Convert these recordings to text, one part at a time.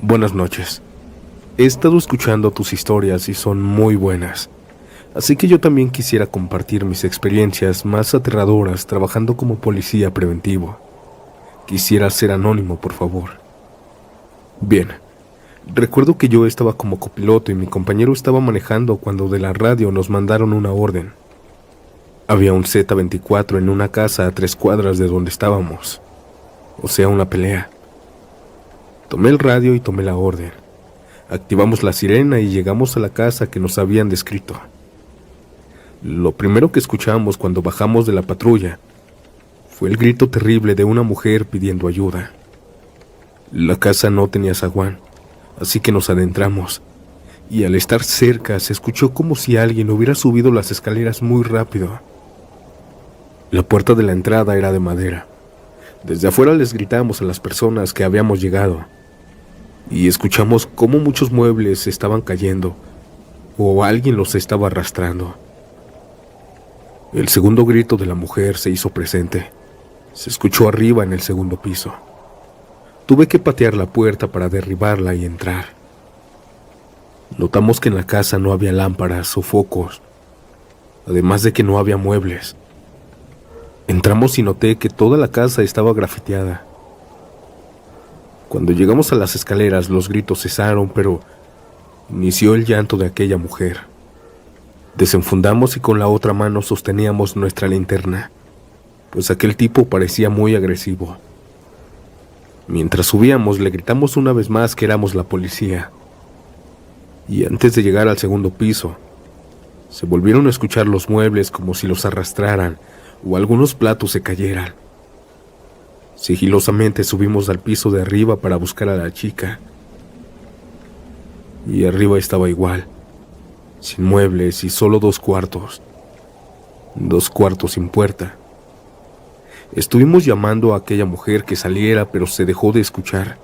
Buenas noches. He estado escuchando tus historias y son muy buenas. Así que yo también quisiera compartir mis experiencias más aterradoras trabajando como policía preventivo. Quisiera ser anónimo, por favor. Bien, recuerdo que yo estaba como copiloto y mi compañero estaba manejando cuando de la radio nos mandaron una orden. Había un Z-24 en una casa a 3 cuadras de donde estábamos. O sea, una pelea. Tomé el radio y tomé la orden. Activamos la sirena y llegamos a la casa que nos habían descrito. Lo primero que escuchamos cuando bajamos de la patrulla fue el grito terrible de una mujer pidiendo ayuda. La casa no tenía zaguán, así que nos adentramos, y al estar cerca se escuchó como si alguien hubiera subido las escaleras muy rápido. La puerta de la entrada era de madera. Desde afuera les gritamos a las personas que habíamos llegado, y escuchamos cómo muchos muebles estaban cayendo, o alguien los estaba arrastrando. El segundo grito de la mujer se hizo presente. Se escuchó arriba en el segundo piso. Tuve que patear la puerta para derribarla y entrar. Notamos que en la casa no había lámparas o focos, además de que no había muebles. Entramos y noté que toda la casa estaba grafiteada. Cuando llegamos a las escaleras, los gritos cesaron, pero inició el llanto de aquella mujer. Desenfundamos y con la otra mano sosteníamos nuestra linterna, pues aquel tipo parecía muy agresivo. Mientras subíamos, le gritamos una vez más que éramos la policía. Y antes de llegar al segundo piso, se volvieron a escuchar los muebles como si los arrastraran o algunos platos se cayeran. Sigilosamente subimos al piso de arriba para buscar a la chica. Y arriba estaba igual, sin muebles y solo 2 cuartos. 2 cuartos sin puerta. Estuvimos llamando a aquella mujer que saliera, pero se dejó de escuchar.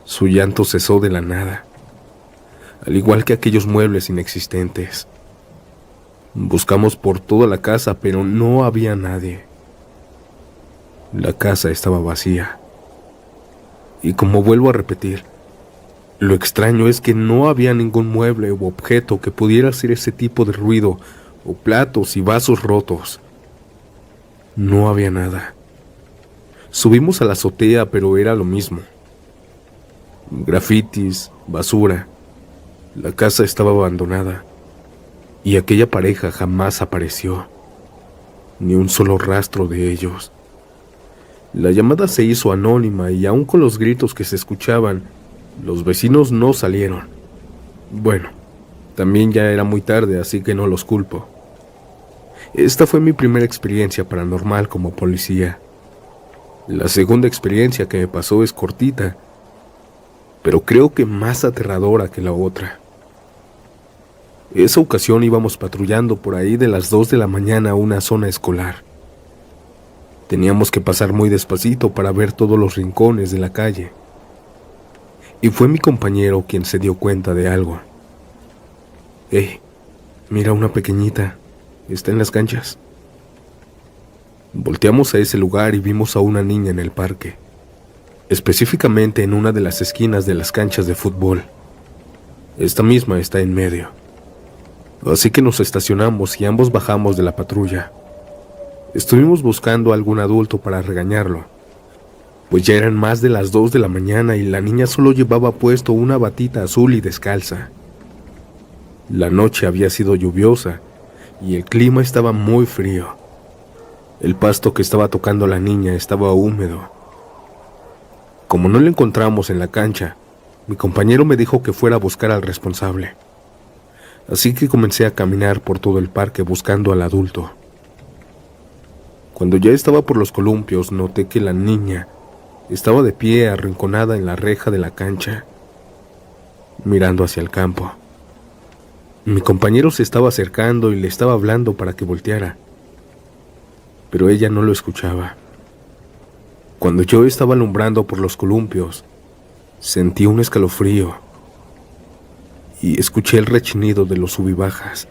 Su llanto cesó de la nada, al igual que aquellos muebles inexistentes. Buscamos por toda la casa, pero no había nadie. La casa estaba vacía. Y como vuelvo a repetir, lo extraño es que no había ningún mueble u objeto que pudiera hacer ese tipo de ruido, o platos y vasos rotos. No había nada. Subimos a la azotea, pero era lo mismo. Grafitis, basura. La casa estaba abandonada. Y aquella pareja jamás apareció. Ni un solo rastro de ellos. La llamada se hizo anónima y aun con los gritos que se escuchaban, los vecinos no salieron. Bueno, también ya era muy tarde, así que no los culpo. Esta fue mi primera experiencia paranormal como policía. La segunda experiencia que me pasó es cortita, pero creo que más aterradora que la otra. Esa ocasión íbamos patrullando por ahí de las 2 de la mañana a una zona escolar. Teníamos que pasar muy despacito para ver todos los rincones de la calle. Y fue mi compañero quien se dio cuenta de algo. Mira una pequeñita, está en las canchas. Volteamos a ese lugar y vimos a una niña en el parque, específicamente en una de las esquinas de las canchas de fútbol. Esta misma está en medio. Así que nos estacionamos y ambos bajamos de la patrulla. Estuvimos buscando a algún adulto para regañarlo, pues ya eran más de las 2 de la mañana y la niña solo llevaba puesto una batita azul y descalza. La noche había sido lluviosa y el clima estaba muy frío. El pasto que estaba tocando la niña estaba húmedo. Como no la encontramos en la cancha, mi compañero me dijo que fuera a buscar al responsable. Así que comencé a caminar por todo el parque buscando al adulto. Cuando ya estaba por los columpios, noté que la niña estaba de pie arrinconada en la reja de la cancha, mirando hacia el campo. Mi compañero se estaba acercando y le estaba hablando para que volteara, pero ella no lo escuchaba. Cuando yo estaba alumbrando por los columpios, sentí un escalofrío y escuché el rechinido de los subibajas.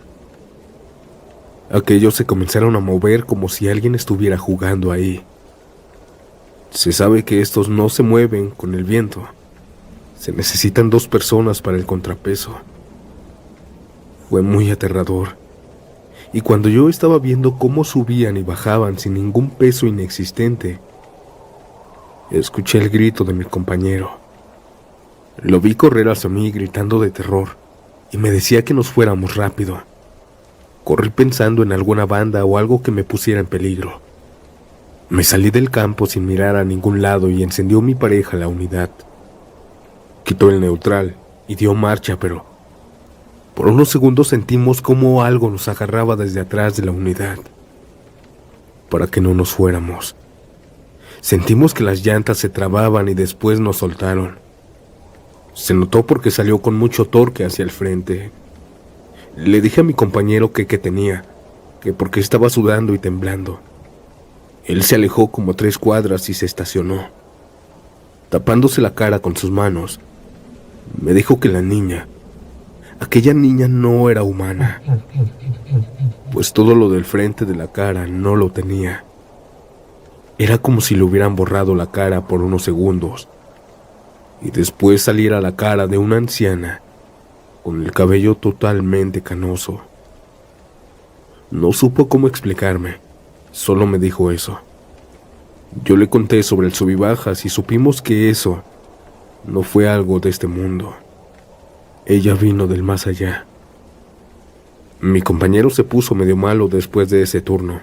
Aquellos se comenzaron a mover como si alguien estuviera jugando ahí. Se sabe que estos no se mueven con el viento, Se necesitan 2 personas para el contrapeso. Fue muy aterrador. Y cuando yo estaba viendo cómo subían y bajaban sin ningún peso inexistente, escuché el grito de mi compañero. Lo vi correr hacia mí gritando de terror y me decía que nos fuéramos rápido. Corrí pensando en alguna banda o algo que me pusiera en peligro. Me salí del campo sin mirar a ningún lado y encendió mi pareja la unidad. Quitó el neutral y dio marcha, pero por unos segundos sentimos como algo nos agarraba desde atrás de la unidad para que no nos fuéramos. Sentimos que las llantas se trababan y después nos soltaron. Se notó porque salió con mucho torque hacia el frente. Le dije a mi compañero que qué tenía, que porque estaba sudando y temblando. Él se alejó como 3 cuadras y se estacionó. Tapándose la cara con sus manos, me dijo que aquella niña no era humana, pues todo lo del frente de la cara no lo tenía. Era como si le hubieran borrado la cara por unos segundos y después saliera la cara de una anciana con el cabello totalmente canoso. No supo cómo explicarme, solo me dijo eso. Yo le conté sobre el subibajas y supimos que eso no fue algo de este mundo. Ella vino del más allá. Mi compañero se puso medio malo después de ese turno,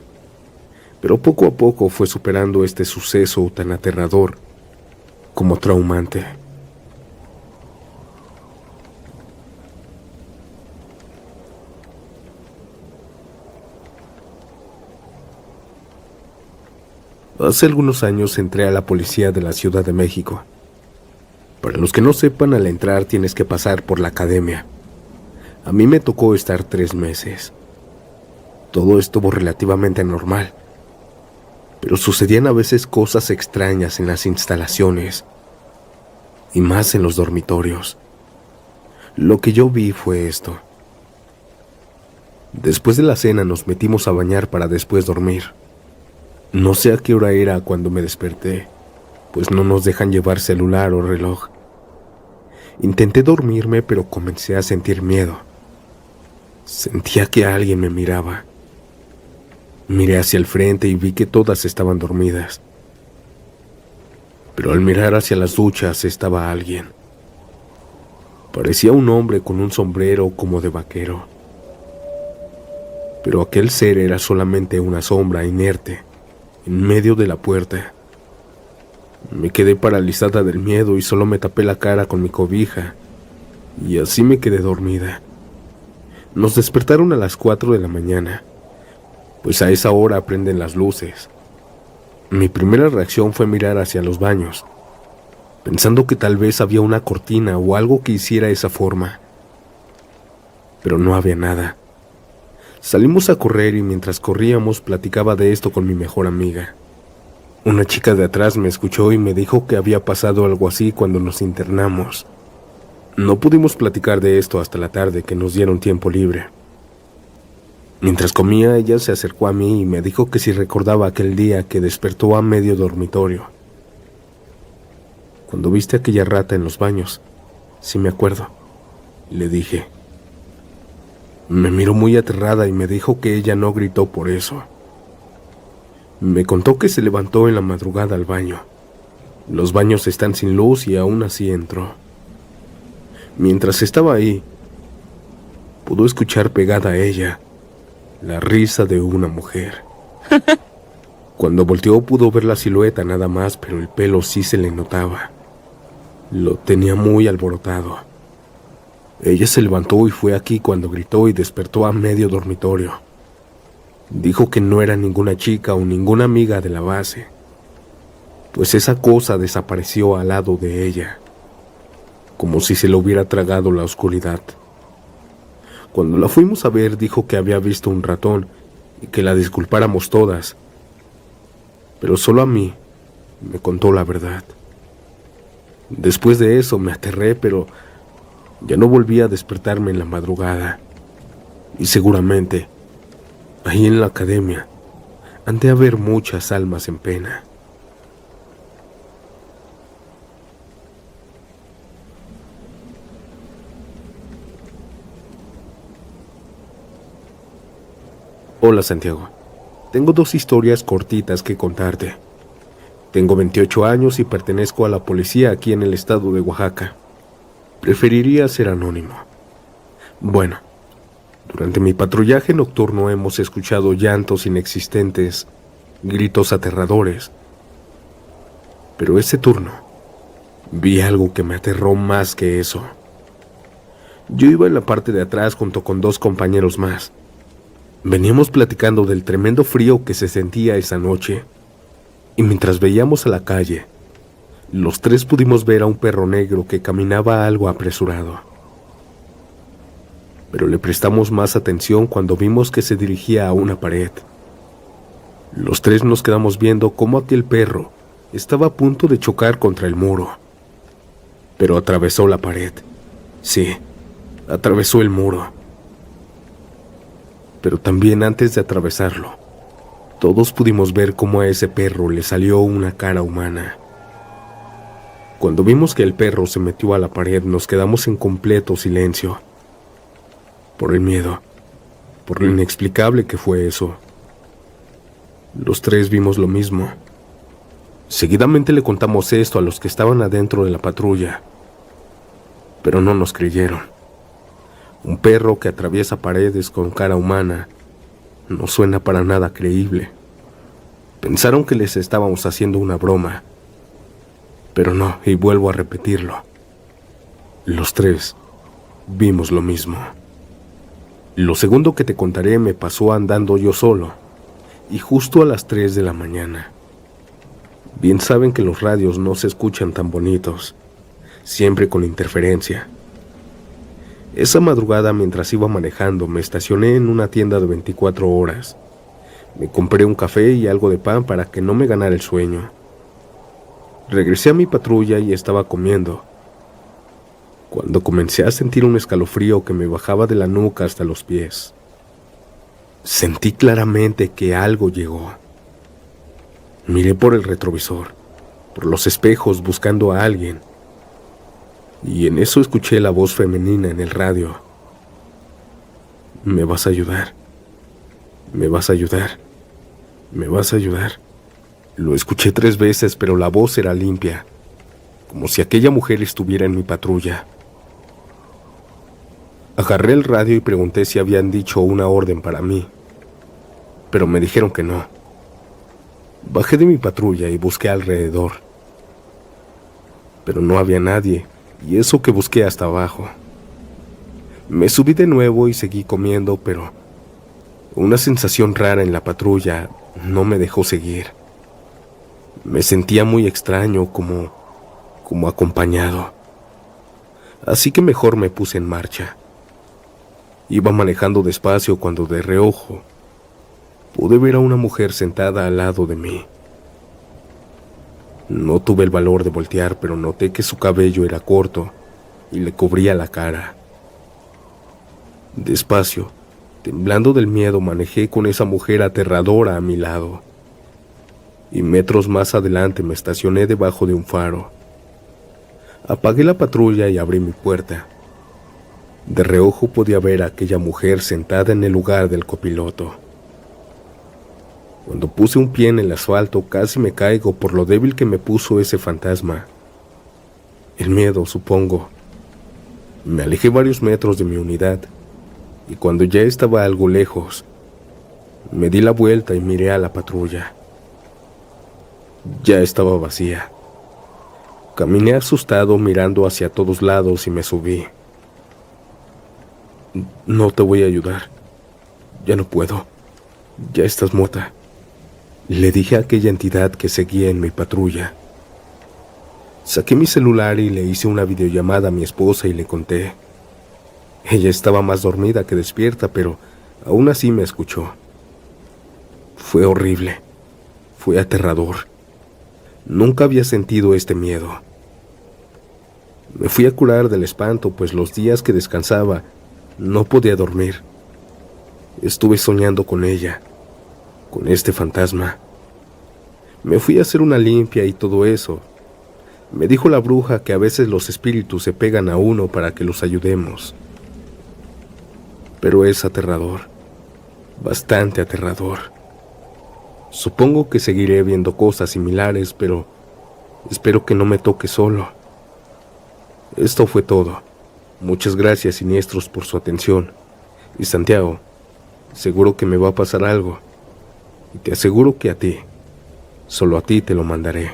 pero poco a poco fue superando este suceso tan aterrador como traumante. Hace algunos años entré a la policía de la Ciudad de México. Para los que no sepan, al entrar tienes que pasar por la academia. A mí me tocó estar 3 meses. Todo estuvo relativamente normal, pero sucedían a veces cosas extrañas en las instalaciones, y más en los dormitorios. Lo que yo vi fue esto. Después de la cena nos metimos a bañar para después dormir. No sé a qué hora era cuando me desperté, pues no nos dejan llevar celular o reloj. Intenté dormirme, pero comencé a sentir miedo. Sentía que alguien me miraba. Miré hacia el frente y vi que todas estaban dormidas. Pero al mirar hacia las duchas estaba alguien. Parecía un hombre con un sombrero como de vaquero. Pero aquel ser era solamente una sombra inerte en medio de la puerta. Me quedé paralizada del miedo y solo me tapé la cara con mi cobija, y así me quedé dormida. Nos despertaron a las 4 de la mañana, pues a esa hora prenden las luces. Mi primera reacción fue mirar hacia los baños, pensando que tal vez había una cortina o algo que hiciera esa forma. Pero no había nada. Salimos a correr y mientras corríamos platicaba de esto con mi mejor amiga. Una chica de atrás me escuchó y me dijo que había pasado algo así cuando nos internamos. No pudimos platicar de esto hasta la tarde, que nos dieron tiempo libre. Mientras comía, ella se acercó a mí y me dijo que si recordaba aquel día que despertó a medio dormitorio. Cuando viste a aquella rata en los baños, sí me acuerdo, le dije. Me miró muy aterrada y me dijo que ella no gritó por eso. Me contó que se levantó en la madrugada al baño. Los baños están sin luz y aún así entró. Mientras estaba ahí, pudo escuchar pegada a ella la risa de una mujer. Cuando volteó pudo ver la silueta nada más, pero el pelo sí se le notaba. Lo tenía muy alborotado. Ella se levantó y fue aquí cuando gritó y despertó a medio dormitorio. Dijo que no era ninguna chica o ninguna amiga de la base, pues esa cosa desapareció al lado de ella, como si se lo hubiera tragado la oscuridad. Cuando la fuimos a ver dijo que había visto un ratón y que la disculpáramos todas, pero solo a mí me contó la verdad. Después de eso me aterré, pero ya no volví a despertarme en la madrugada. Y seguramente, ahí en la academia, han de haber muchas almas en pena. Hola Santiago, tengo 2 historias cortitas que contarte. Tengo 28 años y pertenezco a la policía aquí en el estado de Oaxaca. Preferiría ser anónimo. Bueno, durante mi patrullaje nocturno hemos escuchado llantos inexistentes, gritos aterradores. Pero ese turno, vi algo que me aterró más que eso. Yo iba en la parte de atrás junto con 2 compañeros más. Veníamos platicando del tremendo frío que se sentía esa noche, y mientras veíamos a la calle, los 3 pudimos ver a un perro negro que caminaba algo apresurado. Pero le prestamos más atención cuando vimos que se dirigía a una pared. Los 3 nos quedamos viendo cómo aquel perro estaba a punto de chocar contra el muro. Pero atravesó la pared. Sí, atravesó el muro. Pero también antes de atravesarlo, todos pudimos ver cómo a ese perro le salió una cara humana. Cuando vimos que el perro se metió a la pared, nos quedamos en completo silencio. Por el miedo, por lo inexplicable que fue eso. Los 3 vimos lo mismo. Seguidamente le contamos esto a los que estaban adentro de la patrulla, pero no nos creyeron. Un perro que atraviesa paredes con cara humana no suena para nada creíble. Pensaron que les estábamos haciendo una broma, pero no, y vuelvo a repetirlo. Los 3 vimos lo mismo. Lo segundo que te contaré me pasó andando yo solo, y justo a las 3 de la mañana. Bien saben que los radios no se escuchan tan bonitos, siempre con interferencia. Esa madrugada, mientras iba manejando, me estacioné en una tienda de 24 horas. Me compré un café y algo de pan para que no me ganara el sueño. Regresé a mi patrulla y estaba comiendo, cuando comencé a sentir un escalofrío que me bajaba de la nuca hasta los pies. Sentí claramente que algo llegó. Miré por el retrovisor, por los espejos buscando a alguien, y en eso escuché la voz femenina en el radio. ¿Me vas a ayudar? ¿Me vas a ayudar? ¿Me vas a ayudar? Lo escuché 3 veces, pero la voz era limpia, como si aquella mujer estuviera en mi patrulla. Agarré el radio y pregunté si habían dicho una orden para mí, pero me dijeron que no. Bajé de mi patrulla y busqué alrededor, pero no había nadie, y eso que busqué hasta abajo. Me subí de nuevo y seguí comiendo, pero una sensación rara en la patrulla no me dejó seguir. Me sentía muy extraño, como acompañado. Así que mejor me puse en marcha. Iba manejando despacio cuando de reojo pude ver a una mujer sentada al lado de mí. No tuve el valor de voltear, pero noté que su cabello era corto y le cubría la cara. Despacio, temblando del miedo, manejé con esa mujer aterradora a mi lado. Y metros más adelante me estacioné debajo de un faro. Apagué la patrulla y abrí mi puerta. De reojo podía ver a aquella mujer sentada en el lugar del copiloto. Cuando puse un pie en el asfalto, casi me caigo por lo débil que me puso ese fantasma. El miedo, supongo. Me alejé varios metros de mi unidad, y cuando ya estaba algo lejos, me di la vuelta y miré a la patrulla. Ya estaba vacía. Caminé asustado mirando hacia todos lados y me subí. No te voy a ayudar. Ya no puedo. Ya estás muerta, le dije a aquella entidad que seguía en mi patrulla. Saqué mi celular y le hice una videollamada a mi esposa y le conté. Ella estaba más dormida que despierta, pero aún así me escuchó. Fue horrible. Fue aterrador. Nunca había sentido este miedo. Me fui a curar del espanto, pues los días que descansaba no podía dormir. Estuve soñando con ella, con este fantasma. Me fui a hacer una limpia y todo eso. Me dijo la bruja que a veces los espíritus se pegan a uno para que los ayudemos. Pero es aterrador. bastante aterrador. Supongo que seguiré viendo cosas similares, pero espero que no me toque solo. Esto fue todo. Muchas gracias, siniestros, por su atención. Y Santiago, seguro que me va a pasar algo. Y te aseguro que a ti, solo a ti te lo mandaré.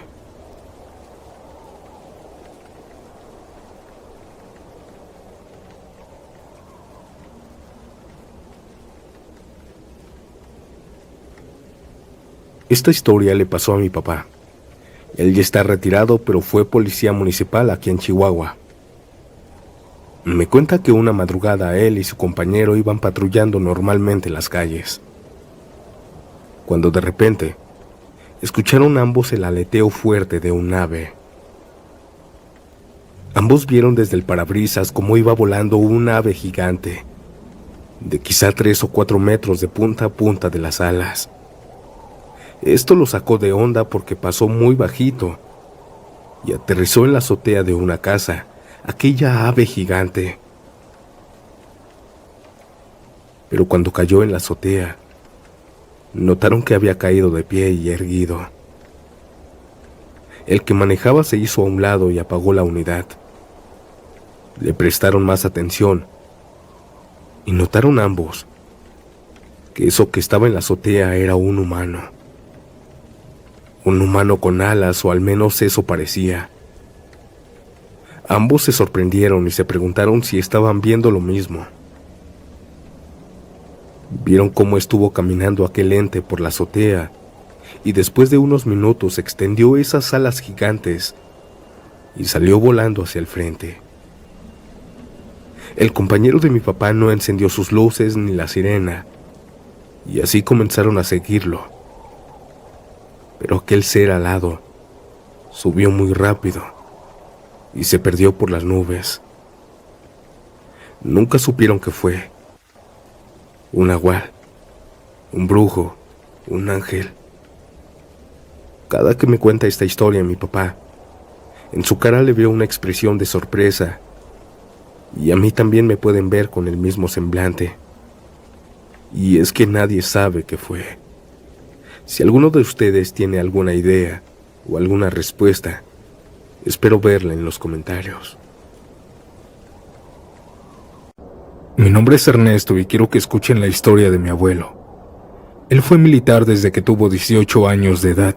Esta historia le pasó a mi papá. Él ya está retirado, pero fue policía municipal aquí en Chihuahua. Me cuenta que una madrugada él y su compañero iban patrullando normalmente las calles, cuando de repente escucharon ambos el aleteo fuerte de un ave. Ambos vieron desde el parabrisas cómo iba volando un ave gigante, de quizá 3 o 4 metros de punta a punta de las alas. Esto lo sacó de onda porque pasó muy bajito y aterrizó en la azotea de una casa, aquella ave gigante. Pero cuando cayó en la azotea, notaron que había caído de pie y erguido. El que manejaba se hizo a un lado y apagó la unidad. Le prestaron más atención y notaron ambos que eso que estaba en la azotea era un humano. Un humano con alas, o al menos eso parecía. Ambos se sorprendieron y se preguntaron si estaban viendo lo mismo. Vieron cómo estuvo caminando aquel ente por la azotea y después de unos minutos extendió esas alas gigantes y salió volando hacia el frente. El compañero de mi papá no encendió sus luces ni la sirena y así comenzaron a seguirlo. Pero aquel ser alado subió muy rápido y se perdió por las nubes. Nunca supieron qué fue. Un nahual, un brujo, un ángel. Cada que me cuenta esta historia mi papá, en su cara le veo una expresión de sorpresa, y a mí también me pueden ver con el mismo semblante. Y es que nadie sabe qué fue. Si alguno de ustedes tiene alguna idea o alguna respuesta, espero verla en los comentarios. Mi nombre es Ernesto y quiero que escuchen la historia de mi abuelo. Él fue militar desde que tuvo 18 años de edad.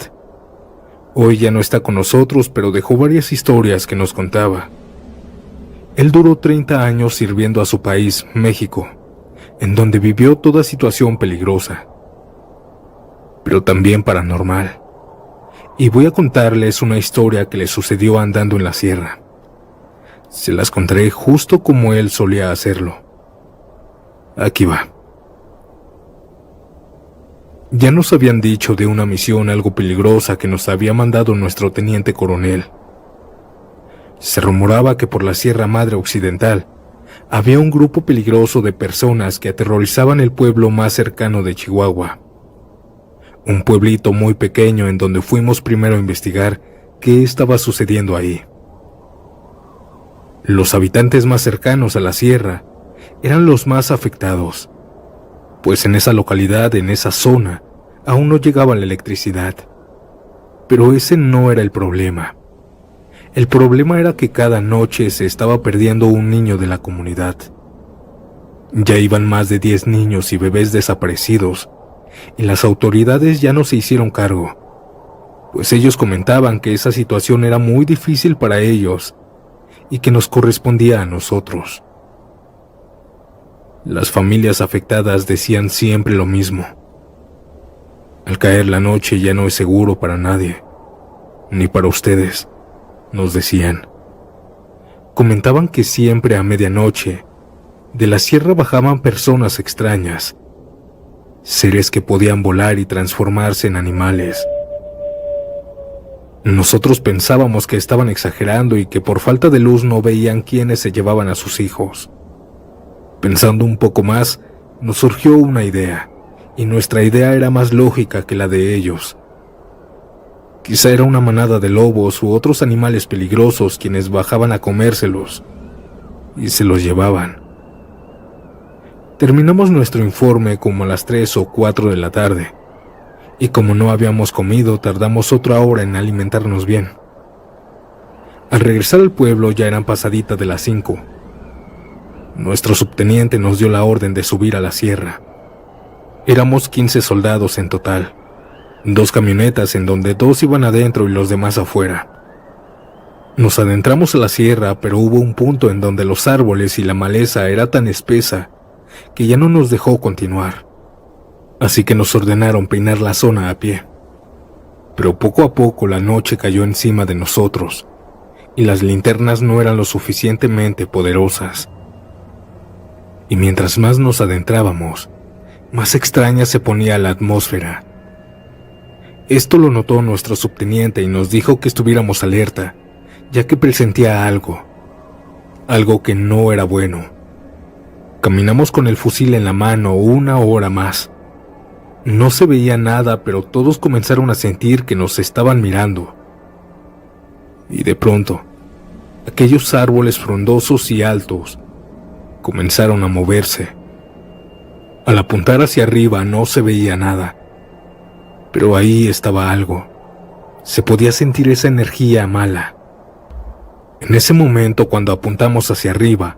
Hoy ya no está con nosotros, pero dejó varias historias que nos contaba. Él duró 30 años sirviendo a su país, México, en donde vivió toda situación peligrosa, pero también paranormal. Y voy a contarles una historia que le sucedió andando en la sierra. Se las contaré justo como él solía hacerlo. Aquí va. Ya nos habían dicho de una misión algo peligrosa que nos había mandado nuestro teniente coronel. Se rumoraba que por la Sierra Madre Occidental había un grupo peligroso de personas que aterrorizaban el pueblo más cercano de Chihuahua. Un pueblito muy pequeño en donde fuimos primero a investigar qué estaba sucediendo ahí. Los habitantes más cercanos a la sierra eran los más afectados, pues en esa localidad, en esa zona, aún no llegaba la electricidad. Pero ese no era el problema. El problema era que cada noche se estaba perdiendo un niño de la comunidad. Ya iban más de 10 niños y bebés desaparecidos, y las autoridades ya no se hicieron cargo, pues ellos comentaban que esa situación era muy difícil para ellos y que nos correspondía a nosotros. Las familias afectadas decían siempre lo mismo. Al caer la noche ya no es seguro para nadie, ni para ustedes, nos decían. Comentaban que siempre a medianoche de la sierra bajaban personas extrañas, seres que podían volar y transformarse en animales. Nosotros pensábamos que estaban exagerando y que por falta de luz no veían quiénes se llevaban a sus hijos. Pensando un poco más, nos surgió una idea, y nuestra idea era más lógica que la de ellos. Quizá era una manada de lobos u otros animales peligrosos quienes bajaban a comérselos y se los llevaban. Terminamos nuestro informe como a las 3 o 4 de la tarde, y como no habíamos comido, tardamos otra hora en alimentarnos bien. Al regresar al pueblo ya eran pasaditas de las 5. Nuestro subteniente nos dio la orden de subir a la sierra. Éramos 15 soldados en total, 2 camionetas en donde 2 iban adentro y los demás afuera. Nos adentramos a la sierra, pero hubo un punto en donde los árboles y la maleza era tan espesa que ya no nos dejó continuar. Así que nos ordenaron peinar la zona a pie. Pero poco a poco la noche cayó encima de nosotros y las linternas no eran lo suficientemente poderosas. Y mientras más nos adentrábamos, más extraña se ponía la atmósfera. Esto lo notó nuestro subteniente y nos dijo que estuviéramos alerta, ya que presentía algo que no era bueno. Caminamos con el fusil en la mano 1 hora más. No se veía nada, pero todos comenzaron a sentir que nos estaban mirando. Y de pronto, aquellos árboles frondosos y altos comenzaron a moverse. Al apuntar hacia arriba no se veía nada, pero ahí estaba algo. Se podía sentir esa energía mala. En ese momento, cuando apuntamos hacia arriba,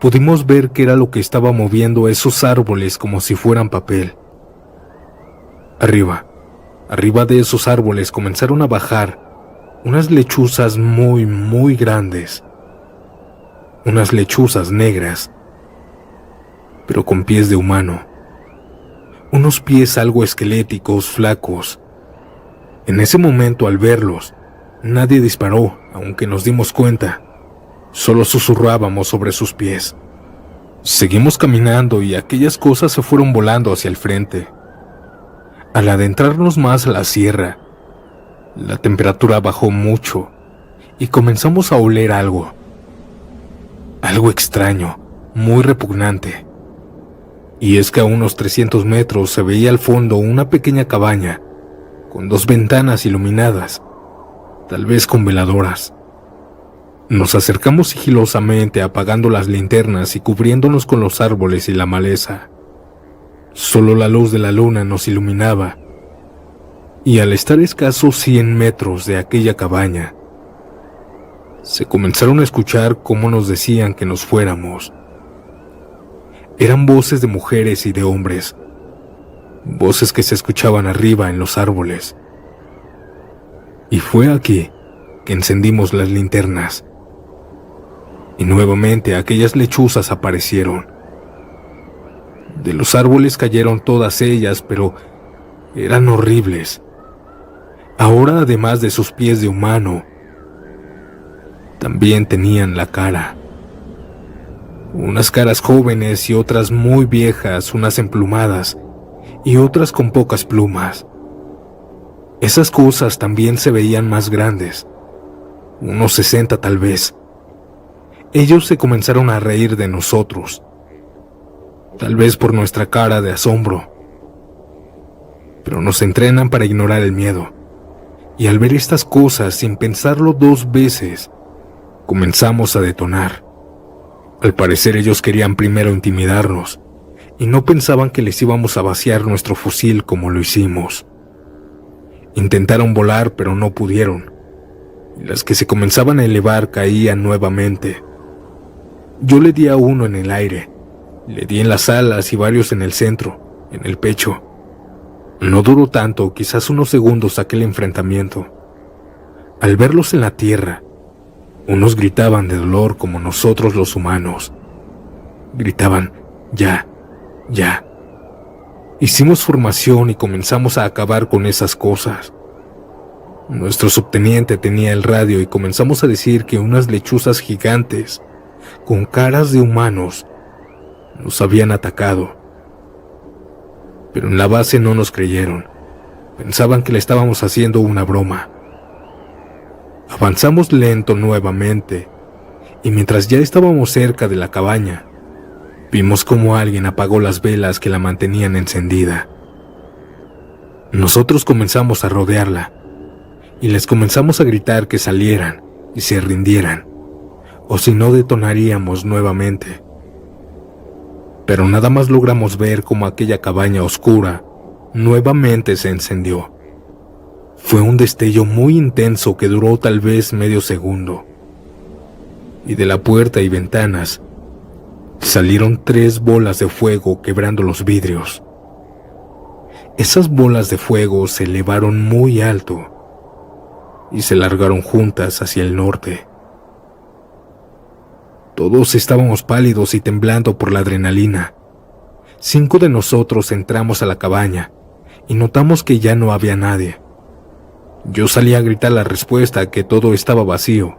pudimos ver que era lo que estaba moviendo esos árboles como si fueran papel. Arriba de esos árboles comenzaron a bajar unas lechuzas muy, muy grandes. Unas lechuzas negras, pero con pies de humano. Unos pies algo esqueléticos, flacos. En ese momento, al verlos, nadie disparó, aunque nos dimos cuenta. Solo susurrábamos sobre sus pies. Seguimos caminando y aquellas cosas se fueron volando hacia el frente. Al adentrarnos más a la sierra, la temperatura bajó mucho y comenzamos a oler algo. Algo extraño, muy repugnante. Y es que a unos 300 metros se veía al fondo una pequeña cabaña con 2 ventanas iluminadas, tal vez con veladoras. Nos acercamos sigilosamente apagando las linternas y cubriéndonos con los árboles y la maleza. Solo la luz de la luna nos iluminaba, y al estar a escasos 100 metros de aquella cabaña, se comenzaron a escuchar cómo nos decían que nos fuéramos. Eran voces de mujeres y de hombres, voces que se escuchaban arriba en los árboles. Y fue aquí que encendimos las linternas. Y nuevamente aquellas lechuzas aparecieron. De los árboles cayeron todas ellas, pero eran horribles. Ahora, además de sus pies de humano, también tenían la cara. Unas caras jóvenes y otras muy viejas, unas emplumadas y otras con pocas plumas. Esas cosas también se veían más grandes, unos 60 tal vez. Ellos se comenzaron a reír de nosotros, tal vez por nuestra cara de asombro. Pero nos entrenan para ignorar el miedo, y al ver estas cosas sin pensarlo 2 veces, comenzamos a detonar. Al parecer ellos querían primero intimidarnos, y no pensaban que les íbamos a vaciar nuestro fusil como lo hicimos. Intentaron volar, pero no pudieron, y las que se comenzaban a elevar caían nuevamente. Yo le di a uno en el aire, le di en las alas y varios en el centro, en el pecho. No duró tanto, quizás unos segundos aquel enfrentamiento. Al verlos en la tierra, unos gritaban de dolor como nosotros los humanos. Gritaban, ya, ya. Hicimos formación y comenzamos a acabar con esas cosas. Nuestro subteniente tenía el radio y comenzamos a decir que unas lechuzas gigantes, con caras de humanos, nos habían atacado. Pero en la base no nos creyeron. Pensaban que le estábamos haciendo una broma. Avanzamos lento nuevamente, y mientras ya estábamos cerca de la cabaña, vimos cómo alguien apagó las velas que la mantenían encendida. Nosotros comenzamos a rodearla, y les comenzamos a gritar que salieran y se rindieran, o si no detonaríamos nuevamente. pero nada más logramos ver cómo aquella cabaña oscura nuevamente se encendió. Fue un destello muy intenso que duró tal vez medio segundo, y de la puerta y ventanas salieron 3 bolas de fuego quebrando los vidrios. Esas bolas de fuego se elevaron muy alto y se largaron juntas hacia el norte. Todos estábamos pálidos y temblando por la adrenalina. 5 de nosotros entramos a la cabaña y notamos que ya no había nadie. Yo salí a gritar la respuesta, que todo estaba vacío.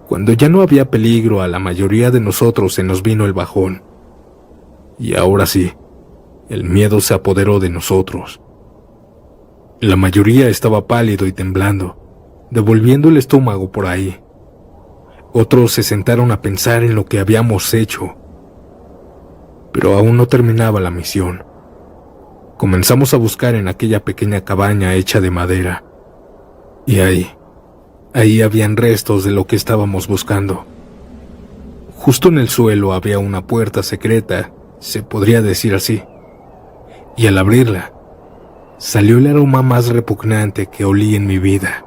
Cuando ya no había peligro, a la mayoría de nosotros se nos vino el bajón. Y ahora sí, el miedo se apoderó de nosotros. La mayoría estaba pálido y temblando, devolviendo el estómago por ahí. Otros se sentaron a pensar en lo que habíamos hecho. Pero aún no terminaba la misión. Comenzamos a buscar en aquella pequeña cabaña hecha de madera. Y ahí habían restos de lo que estábamos buscando. Justo en el suelo había una puerta secreta, se podría decir así. Y al abrirla, salió el aroma más repugnante que olí en mi vida.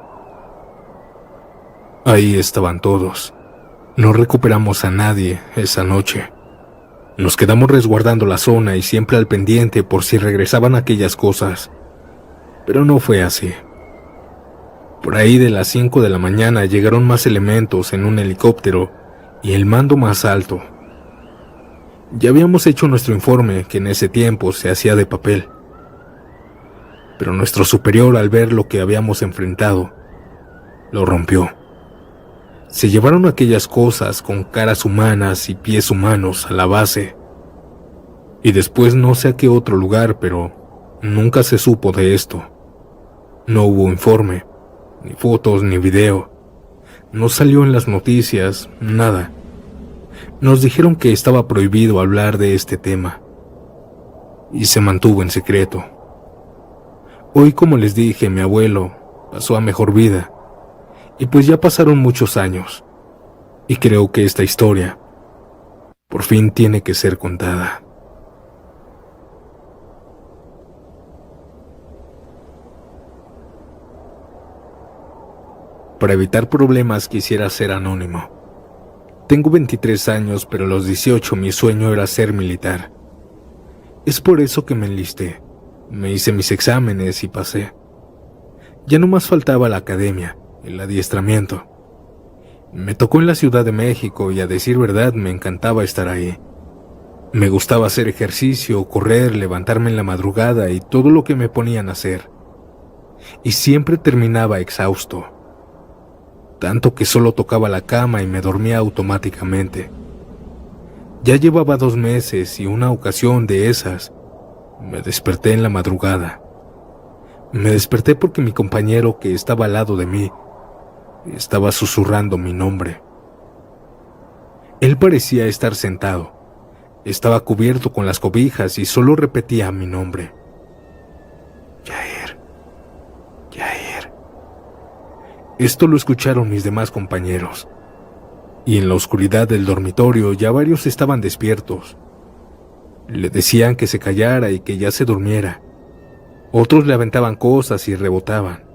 Ahí estaban todos. No recuperamos a nadie esa noche. Nos quedamos resguardando la zona y siempre al pendiente por si regresaban aquellas cosas. Pero no fue así. Por ahí de las 5 de la mañana llegaron más elementos en un helicóptero y el mando más alto. Ya habíamos hecho nuestro informe, que en ese tiempo se hacía de papel. Pero nuestro superior, al ver lo que habíamos enfrentado, lo rompió. Se llevaron aquellas cosas con caras humanas y pies humanos a la base. Y después no sé a qué otro lugar, pero nunca se supo de esto. No hubo informe, ni fotos, ni video. No salió en las noticias, nada. Nos dijeron que estaba prohibido hablar de este tema. Y se mantuvo en secreto. Hoy, como les dije, mi abuelo pasó a mejor vida. Y pues ya pasaron muchos años, y creo que esta historia por fin tiene que ser contada. Para evitar problemas quisiera ser anónimo. Tengo 23 años, pero a los 18 mi sueño era ser militar. Es por eso que me enlisté, me hice mis exámenes y pasé. Ya no más faltaba la academia, el adiestramiento. Me tocó en la Ciudad de México y, a decir verdad, me encantaba estar ahí. Me gustaba hacer ejercicio, correr, levantarme en la madrugada y todo lo que me ponían a hacer. Y siempre terminaba exhausto, tanto que solo tocaba la cama y me dormía automáticamente. Ya llevaba 2 meses y una ocasión de esas me desperté en la madrugada. Me desperté porque mi compañero, que estaba al lado de mí, estaba susurrando mi nombre. Él parecía estar sentado. Estaba cubierto con las cobijas y solo repetía mi nombre. Yair, Yair. Esto lo escucharon mis demás compañeros. Y en la oscuridad del dormitorio ya varios estaban despiertos. Le decían que se callara y que ya se durmiera. Otros le aventaban cosas y rebotaban.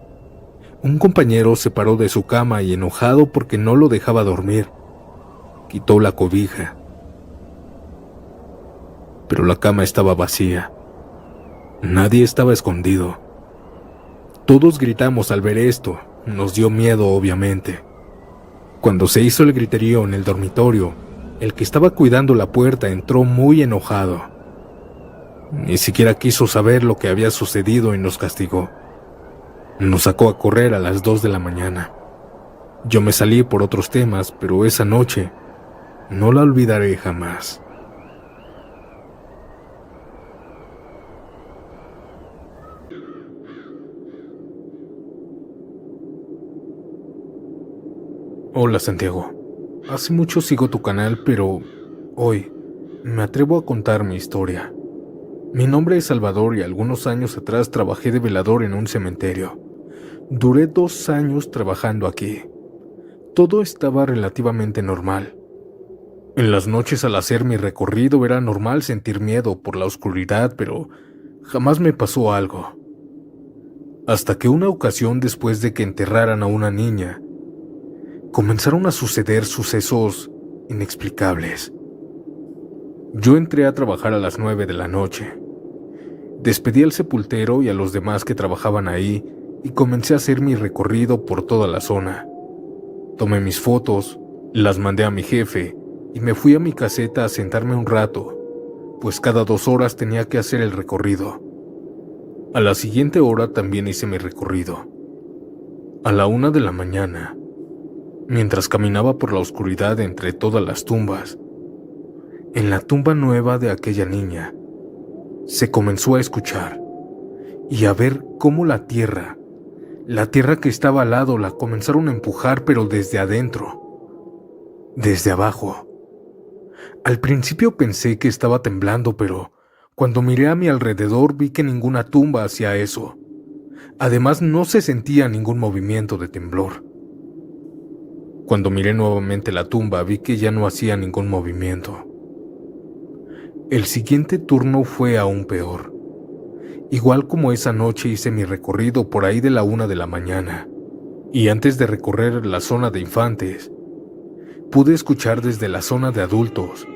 Un compañero se paró de su cama y, enojado porque no lo dejaba dormir, quitó la cobija. Pero la cama estaba vacía. Nadie estaba escondido. Todos gritamos al ver esto. Nos dio miedo, obviamente. Cuando se hizo el griterío en el dormitorio, el que estaba cuidando la puerta entró muy enojado. Ni siquiera quiso saber lo que había sucedido y nos castigó. Nos sacó a correr a las 2 de la mañana. Yo me salí por otros temas, pero esa noche no la olvidaré jamás. Hola Santiago, hace mucho sigo tu canal, pero hoy me atrevo a contar mi historia. Mi nombre es Salvador y algunos años atrás trabajé de velador en un cementerio. Duré 2 años trabajando aquí. Todo estaba relativamente normal. En las noches al hacer mi recorrido era normal sentir miedo por la oscuridad, pero jamás me pasó algo. Hasta que una ocasión después de que enterraran a una niña, comenzaron a suceder sucesos inexplicables. Yo entré a trabajar a las 9 de la noche. Despedí al sepultero y a los demás que trabajaban ahí y comencé a hacer mi recorrido por toda la zona. Tomé mis fotos, las mandé a mi jefe y me fui a mi caseta a sentarme un rato, pues cada 2 horas tenía que hacer el recorrido. A la siguiente hora también hice mi recorrido. A la 1 de la mañana, mientras caminaba por la oscuridad entre todas las tumbas, en la tumba nueva de aquella niña, se comenzó a escuchar y a ver cómo la tierra que estaba al lado la comenzaron a empujar, pero desde adentro, desde abajo. Al principio pensé que estaba temblando, pero cuando miré a mi alrededor vi que ninguna tumba hacía eso. Además, no se sentía ningún movimiento de temblor. Cuando miré nuevamente la tumba, vi que ya no hacía ningún movimiento. El siguiente turno fue aún peor. Igual como esa noche hice mi recorrido por ahí de la 1 de la mañana, y antes de recorrer la zona de infantes, pude escuchar desde la zona de adultos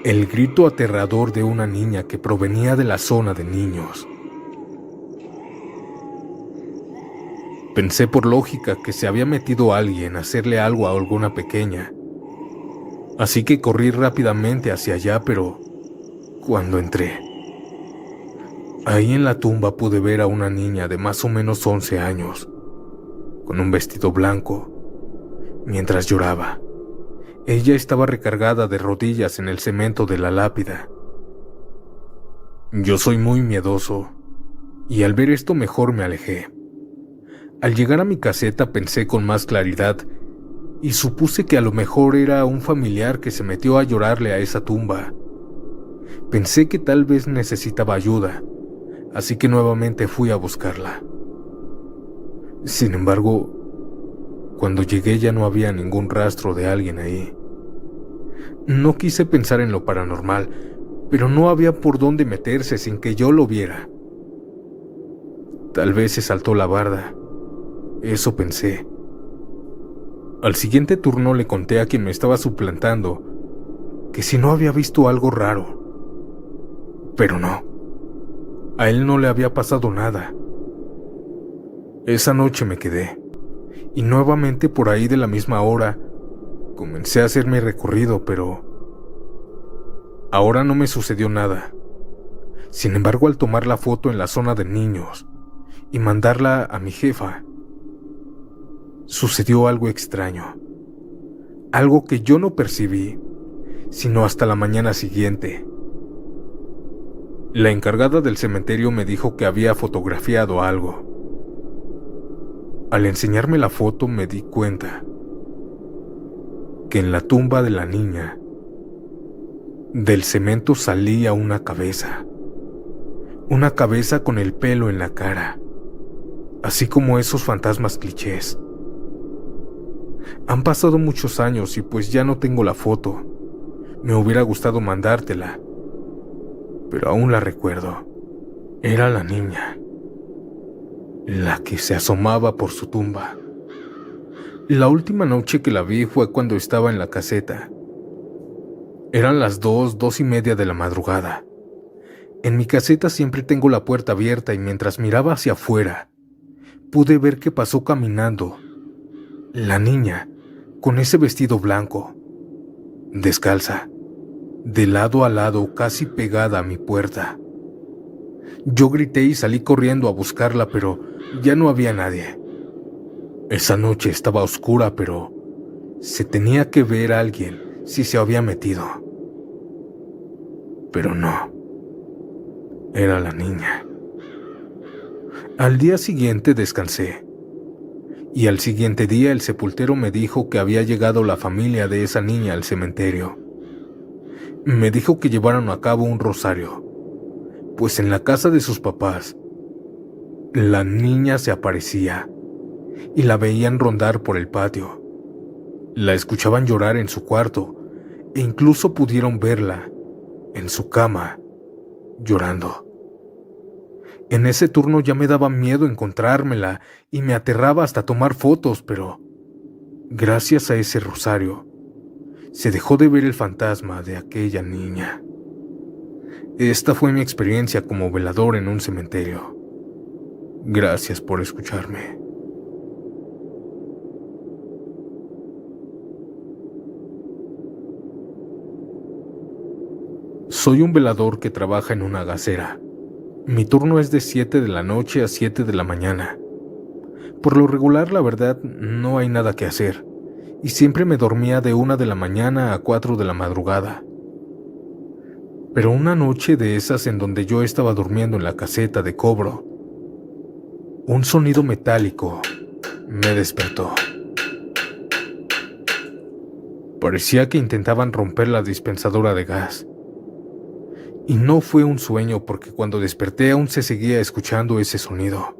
el grito aterrador de una niña que provenía de la zona de niños. Pensé por lógica que se había metido alguien a hacerle algo a alguna pequeña, así que corrí rápidamente hacia allá, pero cuando entré, ahí en la tumba pude ver a una niña de más o menos 11 años, con un vestido blanco, mientras lloraba. Ella estaba recargada de rodillas en el cemento de la lápida. Yo soy muy miedoso, y al ver esto mejor me alejé. Al llegar a mi caseta pensé con más claridad, y supuse que a lo mejor era un familiar que se metió a llorarle a esa tumba. Pensé que tal vez necesitaba ayuda, así que nuevamente fui a buscarla. Sin embargo, cuando llegué ya no había ningún rastro de alguien ahí. No quise pensar en lo paranormal, pero no había por dónde meterse sin que yo lo viera. Tal vez se saltó la barda, eso pensé. Al siguiente turno le conté a quien me estaba suplantando que si no había visto algo raro. Pero no, a él no le había pasado nada. Esa noche me quedé, y nuevamente por ahí de la misma hora, comencé a hacer mi recorrido, pero ahora no me sucedió nada. Sin embargo, al tomar la foto en la zona de niños y mandarla a mi jefa, sucedió algo extraño. Algo que yo no percibí, sino hasta la mañana siguiente. La encargada del cementerio me dijo que había fotografiado algo. Al enseñarme la foto me di cuenta que en la tumba de la niña, del cemento salía una cabeza con el pelo en la cara, así como esos fantasmas clichés. Han pasado muchos años y pues ya no tengo la foto. Me hubiera gustado mandártela, pero aún la recuerdo. Era la niña, la que se asomaba por su tumba. La última noche que la vi fue cuando estaba en la caseta. Eran las 2:30 de la madrugada. En mi caseta siempre tengo la puerta abierta y mientras miraba hacia afuera, pude ver que pasó caminando la niña con ese vestido blanco, descalza, de lado a lado, casi pegada a mi puerta. Yo grité y salí corriendo a buscarla, pero ya no había nadie. Esa noche estaba oscura, pero se tenía que ver a alguien si se había metido. Pero no, era la niña. Al día siguiente descansé, y al siguiente día el sepultero me dijo que había llegado la familia de esa niña al cementerio. Me dijo que llevaron a cabo un rosario, pues en la casa de sus papás, la niña se aparecía y la veían rondar por el patio. La escuchaban llorar en su cuarto e incluso pudieron verla en su cama llorando. En ese turno ya me daba miedo encontrármela y me aterraba hasta tomar fotos, pero gracias a ese rosario se dejó de ver el fantasma de aquella niña. Esta fue mi experiencia como velador en un cementerio. Gracias por escucharme. Soy un velador que trabaja en una gasera. Mi turno es de 7 de la noche a 7 de la mañana. Por lo regular, la verdad, no hay nada que hacer, y siempre me dormía de 1 de la mañana a 4 de la madrugada. Pero una noche de esas en donde yo estaba durmiendo en la caseta de cobro, un sonido metálico me despertó. Parecía que intentaban romper la dispensadora de gas. Y no fue un sueño porque cuando desperté aún se seguía escuchando ese sonido.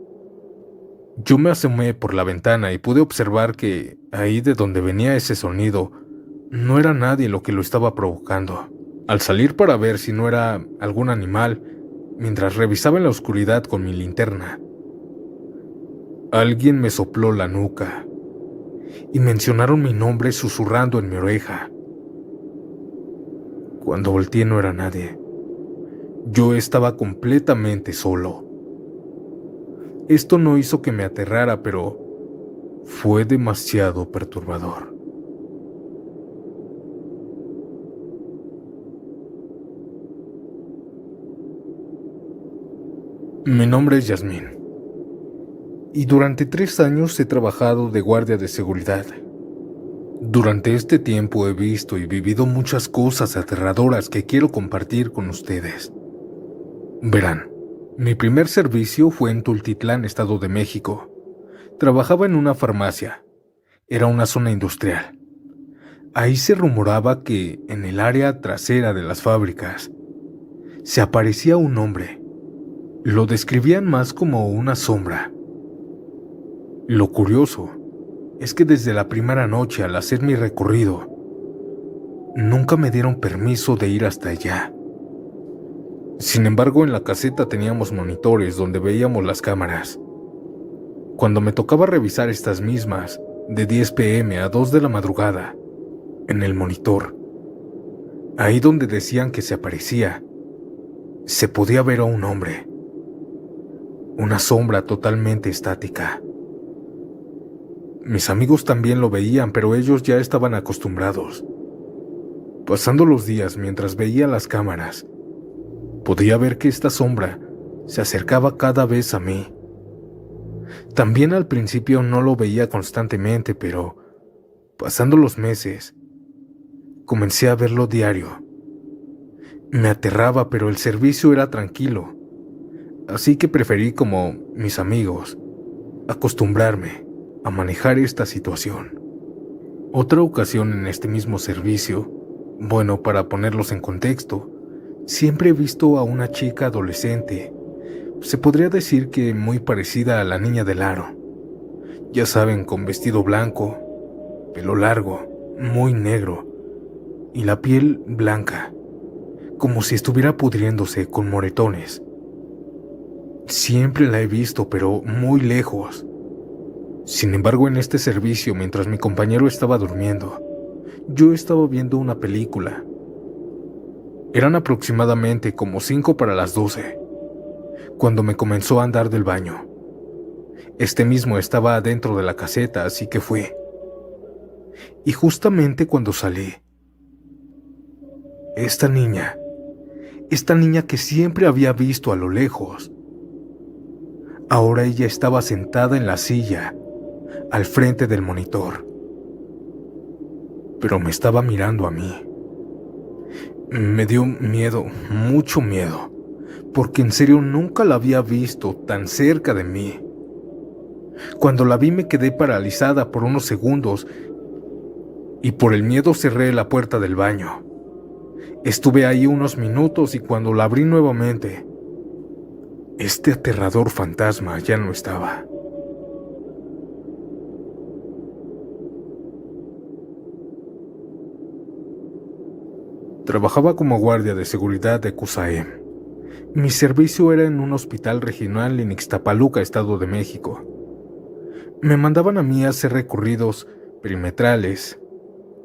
Yo me asomé por la ventana y pude observar que ahí de donde venía ese sonido no era nadie lo que lo estaba provocando. Al salir para ver si no era algún animal, mientras revisaba en la oscuridad con mi linterna, alguien me sopló la nuca y mencionaron mi nombre susurrando en mi oreja. Cuando volteé no era nadie. Yo estaba completamente solo. Esto no hizo que me aterrara, pero fue demasiado perturbador. Mi nombre es Yasmín, y durante 3 años he trabajado de guardia de seguridad. Durante este tiempo he visto y vivido muchas cosas aterradoras que quiero compartir con ustedes. Verán, mi primer servicio fue en Tultitlán, Estado de México. Trabajaba en una farmacia. Era una zona industrial. Ahí se rumoraba que en el área trasera de las fábricas se aparecía un hombre. Lo describían más como una sombra. Lo curioso es que desde la primera noche al hacer mi recorrido, nunca me dieron permiso de ir hasta allá. Sin embargo, en la caseta teníamos monitores donde veíamos las cámaras. Cuando me tocaba revisar estas mismas, de 10 p.m. a 2 de la madrugada, en el monitor, ahí donde decían que se aparecía, se podía ver a un hombre. Una sombra totalmente estática. Mis amigos también lo veían, pero ellos ya estaban acostumbrados. Pasando los días mientras veía las cámaras, podía ver que esta sombra se acercaba cada vez a mí. También al principio no lo veía constantemente, pero pasando los meses, comencé a verlo diario. Me aterraba, pero el servicio era tranquilo, así que preferí, como mis amigos, acostumbrarme a manejar esta situación. Otra ocasión en este mismo servicio, bueno, para ponerlos en contexto, siempre he visto a una chica adolescente, se podría decir que muy parecida a la niña del aro. Ya saben, con vestido blanco, pelo largo, muy negro, y la piel blanca, como si estuviera pudriéndose con moretones. Siempre la he visto, pero muy lejos. Sin embargo, en este servicio, mientras mi compañero estaba durmiendo, yo estaba viendo una película. Eran aproximadamente como 5 para las 12, cuando me comenzó a andar del baño. Este mismo estaba adentro de la caseta, así que fui. Y justamente cuando salí, esta niña que siempre había visto a lo lejos, ahora ella estaba sentada en la silla, al frente del monitor. Pero me estaba mirando a mí. Me dio miedo, mucho miedo, porque en serio nunca la había visto tan cerca de mí. Cuando la vi me quedé paralizada por unos segundos y por el miedo cerré la puerta del baño. Estuve ahí unos minutos y cuando la abrí nuevamente, este aterrador fantasma ya no estaba. Trabajaba como guardia de seguridad de Cusaem. Mi servicio era en un hospital regional en Ixtapaluca, Estado de México. Me mandaban a mí a hacer recorridos perimetrales,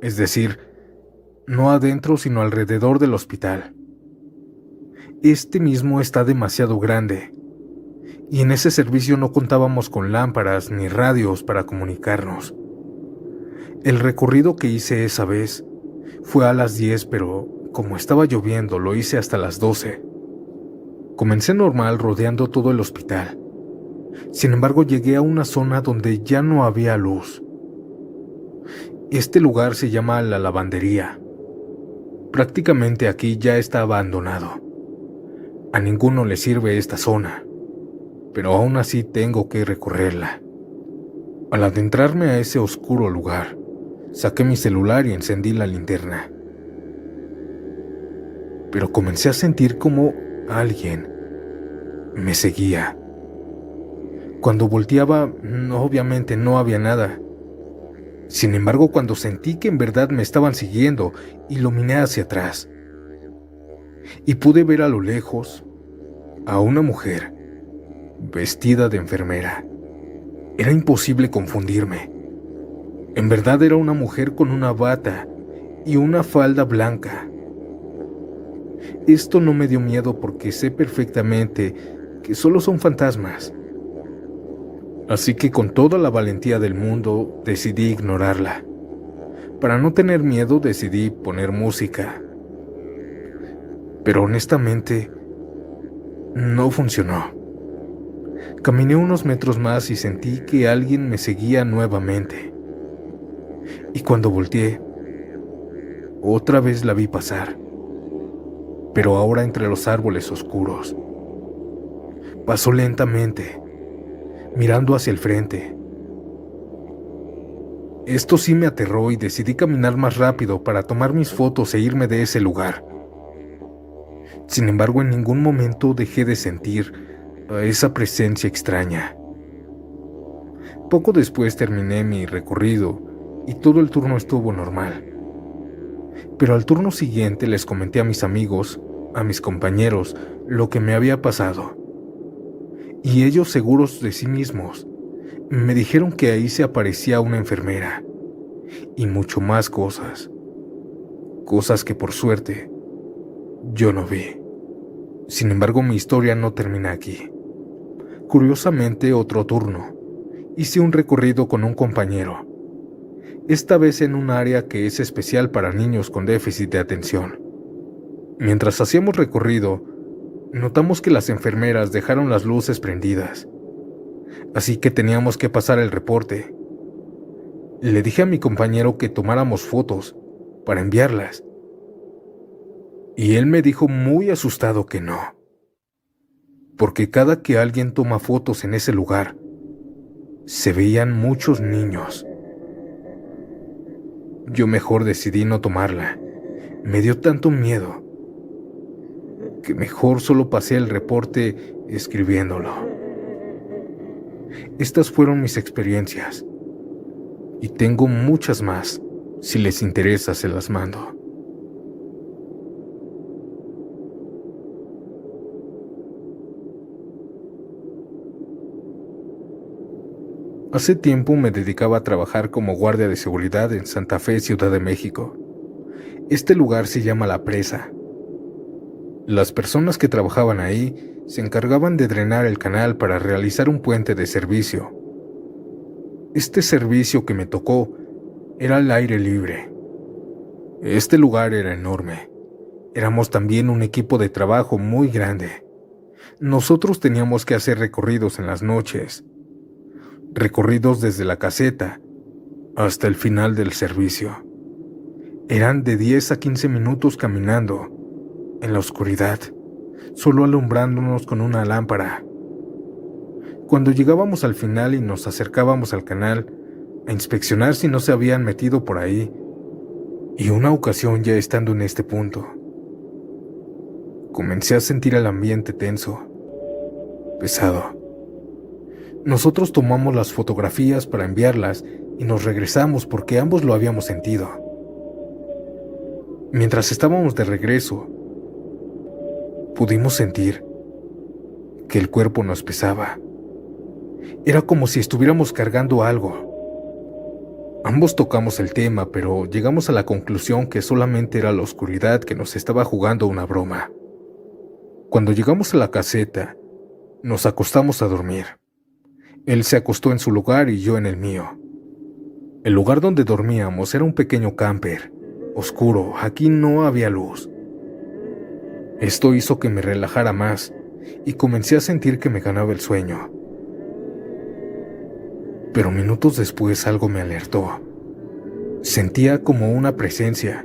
es decir, no adentro sino alrededor del hospital. Este mismo está demasiado grande, y en ese servicio no contábamos con lámparas ni radios para comunicarnos. El recorrido que hice esa vez fue a las 10, pero como estaba lloviendo, lo hice hasta las 12. Comencé normal rodeando todo el hospital. Sin embargo, llegué a una zona donde ya no había luz. Este lugar se llama La Lavandería. Prácticamente aquí ya está abandonado. A ninguno le sirve esta zona, pero aún así tengo que recorrerla. Al adentrarme a ese oscuro lugar, saqué mi celular y encendí la linterna. Pero comencé a sentir como alguien me seguía. Cuando volteaba, obviamente no había nada. Sin embargo, cuando sentí que en verdad me estaban siguiendo, iluminé hacia atrás y pude ver a lo lejos a una mujer vestida de enfermera. Era imposible confundirme. En verdad era una mujer con una bata y una falda blanca. Esto no me dio miedo porque sé perfectamente que solo son fantasmas. Así que con toda la valentía del mundo decidí ignorarla. Para no tener miedo decidí poner música. Pero honestamente, no funcionó. Caminé unos metros más y sentí que alguien me seguía nuevamente. Y cuando volteé, otra vez la vi pasar, pero ahora entre los árboles oscuros. Pasó lentamente, mirando hacia el frente. Esto sí me aterró y decidí caminar más rápido para tomar mis fotos e irme de ese lugar. Sin embargo, en ningún momento dejé de sentir a esa presencia extraña. Poco después terminé mi recorrido y todo el turno estuvo normal. Pero al turno siguiente les comenté a mis amigos, a mis compañeros, lo que me había pasado. Y ellos, seguros de sí mismos, me dijeron que ahí se aparecía una enfermera y mucho más cosas. Cosas que por suerte yo no vi. Sin embargo, mi historia no termina aquí. Curiosamente, otro turno. Hice un recorrido con un compañero, esta vez en un área que es especial para niños con déficit de atención. Mientras hacíamos recorrido, notamos que las enfermeras dejaron las luces prendidas, así que teníamos que pasar el reporte. Le dije a mi compañero que tomáramos fotos para enviarlas, y él me dijo muy asustado que no, porque cada que alguien toma fotos en ese lugar, se veían muchos niños. Yo mejor decidí no tomarla. Me dio tanto miedo que mejor solo pasé el reporte escribiéndolo. Estas fueron mis experiencias y tengo muchas más. Si les interesa, se las mando. Hace tiempo me dedicaba a trabajar como guardia de seguridad en Santa Fe, Ciudad de México. Este lugar se llama La Presa. Las personas que trabajaban ahí se encargaban de drenar el canal para realizar un puente de servicio. Este servicio que me tocó era al aire libre. Este lugar era enorme. Éramos también un equipo de trabajo muy grande. Nosotros teníamos que hacer recorridos en las noches. Recorridos desde la caseta hasta el final del servicio. Eran de 10 a 15 minutos caminando, en la oscuridad, solo alumbrándonos con una lámpara. Cuando llegábamos al final y nos acercábamos al canal, a inspeccionar si no se habían metido por ahí, y una ocasión ya estando en este punto, comencé a sentir el ambiente tenso, pesado. Nosotros tomamos las fotografías para enviarlas y nos regresamos porque ambos lo habíamos sentido. Mientras estábamos de regreso, pudimos sentir que el cuerpo nos pesaba. Era como si estuviéramos cargando algo. Ambos tocamos el tema, pero llegamos a la conclusión que solamente era la oscuridad que nos estaba jugando una broma. Cuando llegamos a la caseta, nos acostamos a dormir. Él se acostó en su lugar y yo en el mío. El lugar donde dormíamos era un pequeño camper, oscuro, aquí no había luz. Esto hizo que me relajara más y comencé a sentir que me ganaba el sueño. Pero minutos después algo me alertó. Sentía como una presencia.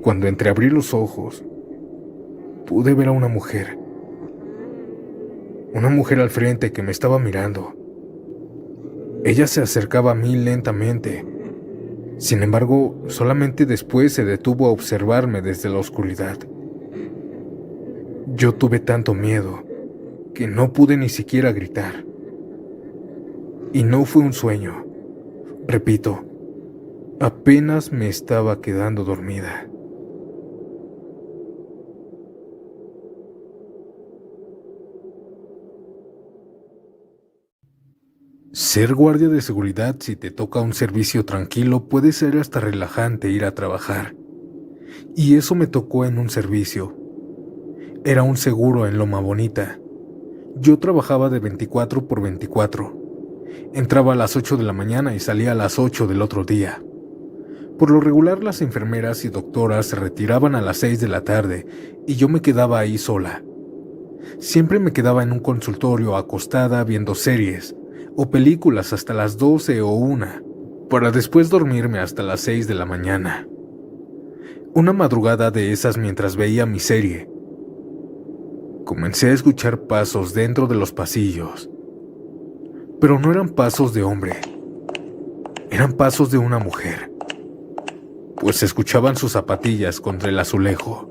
Cuando entreabrí los ojos, pude ver a una mujer. Una mujer al frente que me estaba mirando. Ella se acercaba a mí lentamente. Sin embargo, solamente después se detuvo a observarme desde la oscuridad. Yo tuve tanto miedo que no pude ni siquiera gritar. Y no fue un sueño. Repito, apenas me estaba quedando dormida. Ser guardia de seguridad si te toca un servicio tranquilo puede ser hasta relajante ir a trabajar. Y eso me tocó en un servicio. Era un seguro en Loma Bonita. Yo trabajaba de 24 por 24. Entraba a las 8 de la mañana y salía a las 8 del otro día. Por lo regular las enfermeras y doctoras se retiraban a las 6 de la tarde y yo me quedaba ahí sola. Siempre me quedaba en un consultorio acostada viendo series o películas hasta las 12 o 1, para después dormirme hasta las 6 de la mañana. Una madrugada de esas mientras veía mi serie, comencé a escuchar pasos dentro de los pasillos. Pero no eran pasos de hombre, eran pasos de una mujer, pues se escuchaban sus zapatillas contra el azulejo.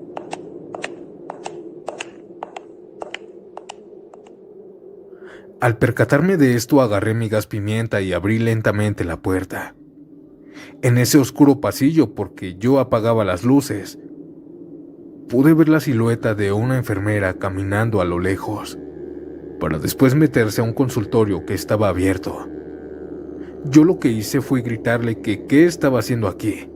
Al percatarme de esto, agarré mi gas pimienta y abrí lentamente la puerta. En ese oscuro pasillo, porque yo apagaba las luces, pude ver la silueta de una enfermera caminando a lo lejos, para después meterse a un consultorio que estaba abierto. Yo lo que hice fue gritarle que qué estaba haciendo aquí.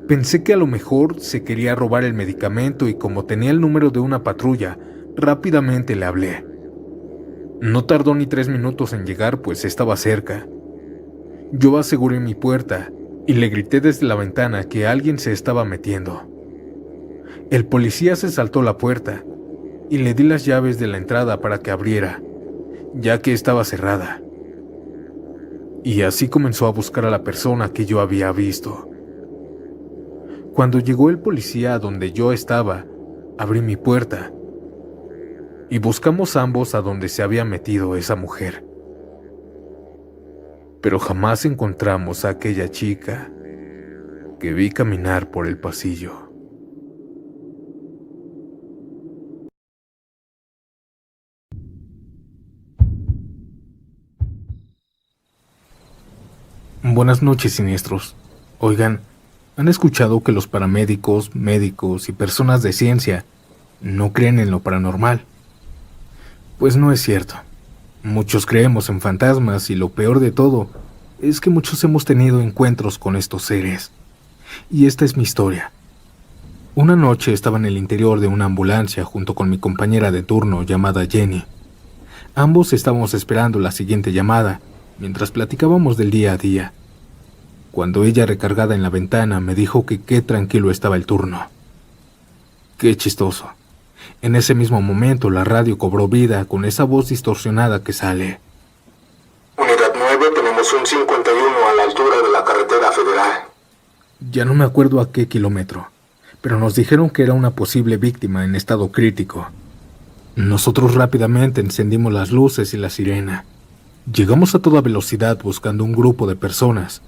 Pensé que a lo mejor se quería robar el medicamento y como tenía el número de una patrulla, rápidamente le hablé. No tardó ni 3 minutos en llegar, pues estaba cerca. Yo aseguré mi puerta y le grité desde la ventana que alguien se estaba metiendo. El policía se saltó la puerta y le di las llaves de la entrada para que abriera, ya que estaba cerrada. Y así comenzó a buscar a la persona que yo había visto. Cuando llegó el policía a donde yo estaba, abrí mi puerta y buscamos ambos a donde se había metido esa mujer. Pero jamás encontramos a aquella chica que vi caminar por el pasillo. Buenas noches, siniestros. Oigan, ¿han escuchado que los paramédicos, médicos y personas de ciencia no creen en lo paranormal? Pues no es cierto. Muchos creemos en fantasmas y lo peor de todo es que muchos hemos tenido encuentros con estos seres. Y esta es mi historia. Una noche estaba en el interior de una ambulancia junto con mi compañera de turno llamada Jenny. Ambos estábamos esperando la siguiente llamada mientras platicábamos del día a día, cuando ella, recargada en la ventana, me dijo que qué tranquilo estaba el turno. Qué chistoso. En ese mismo momento la radio cobró vida con esa voz distorsionada que sale. Unidad 9, tenemos un 51 a la altura de la carretera federal. Ya no me acuerdo a qué kilómetro, pero nos dijeron que era una posible víctima en estado crítico. Nosotros rápidamente encendimos las luces y la sirena. Llegamos a toda velocidad buscando un grupo de personas,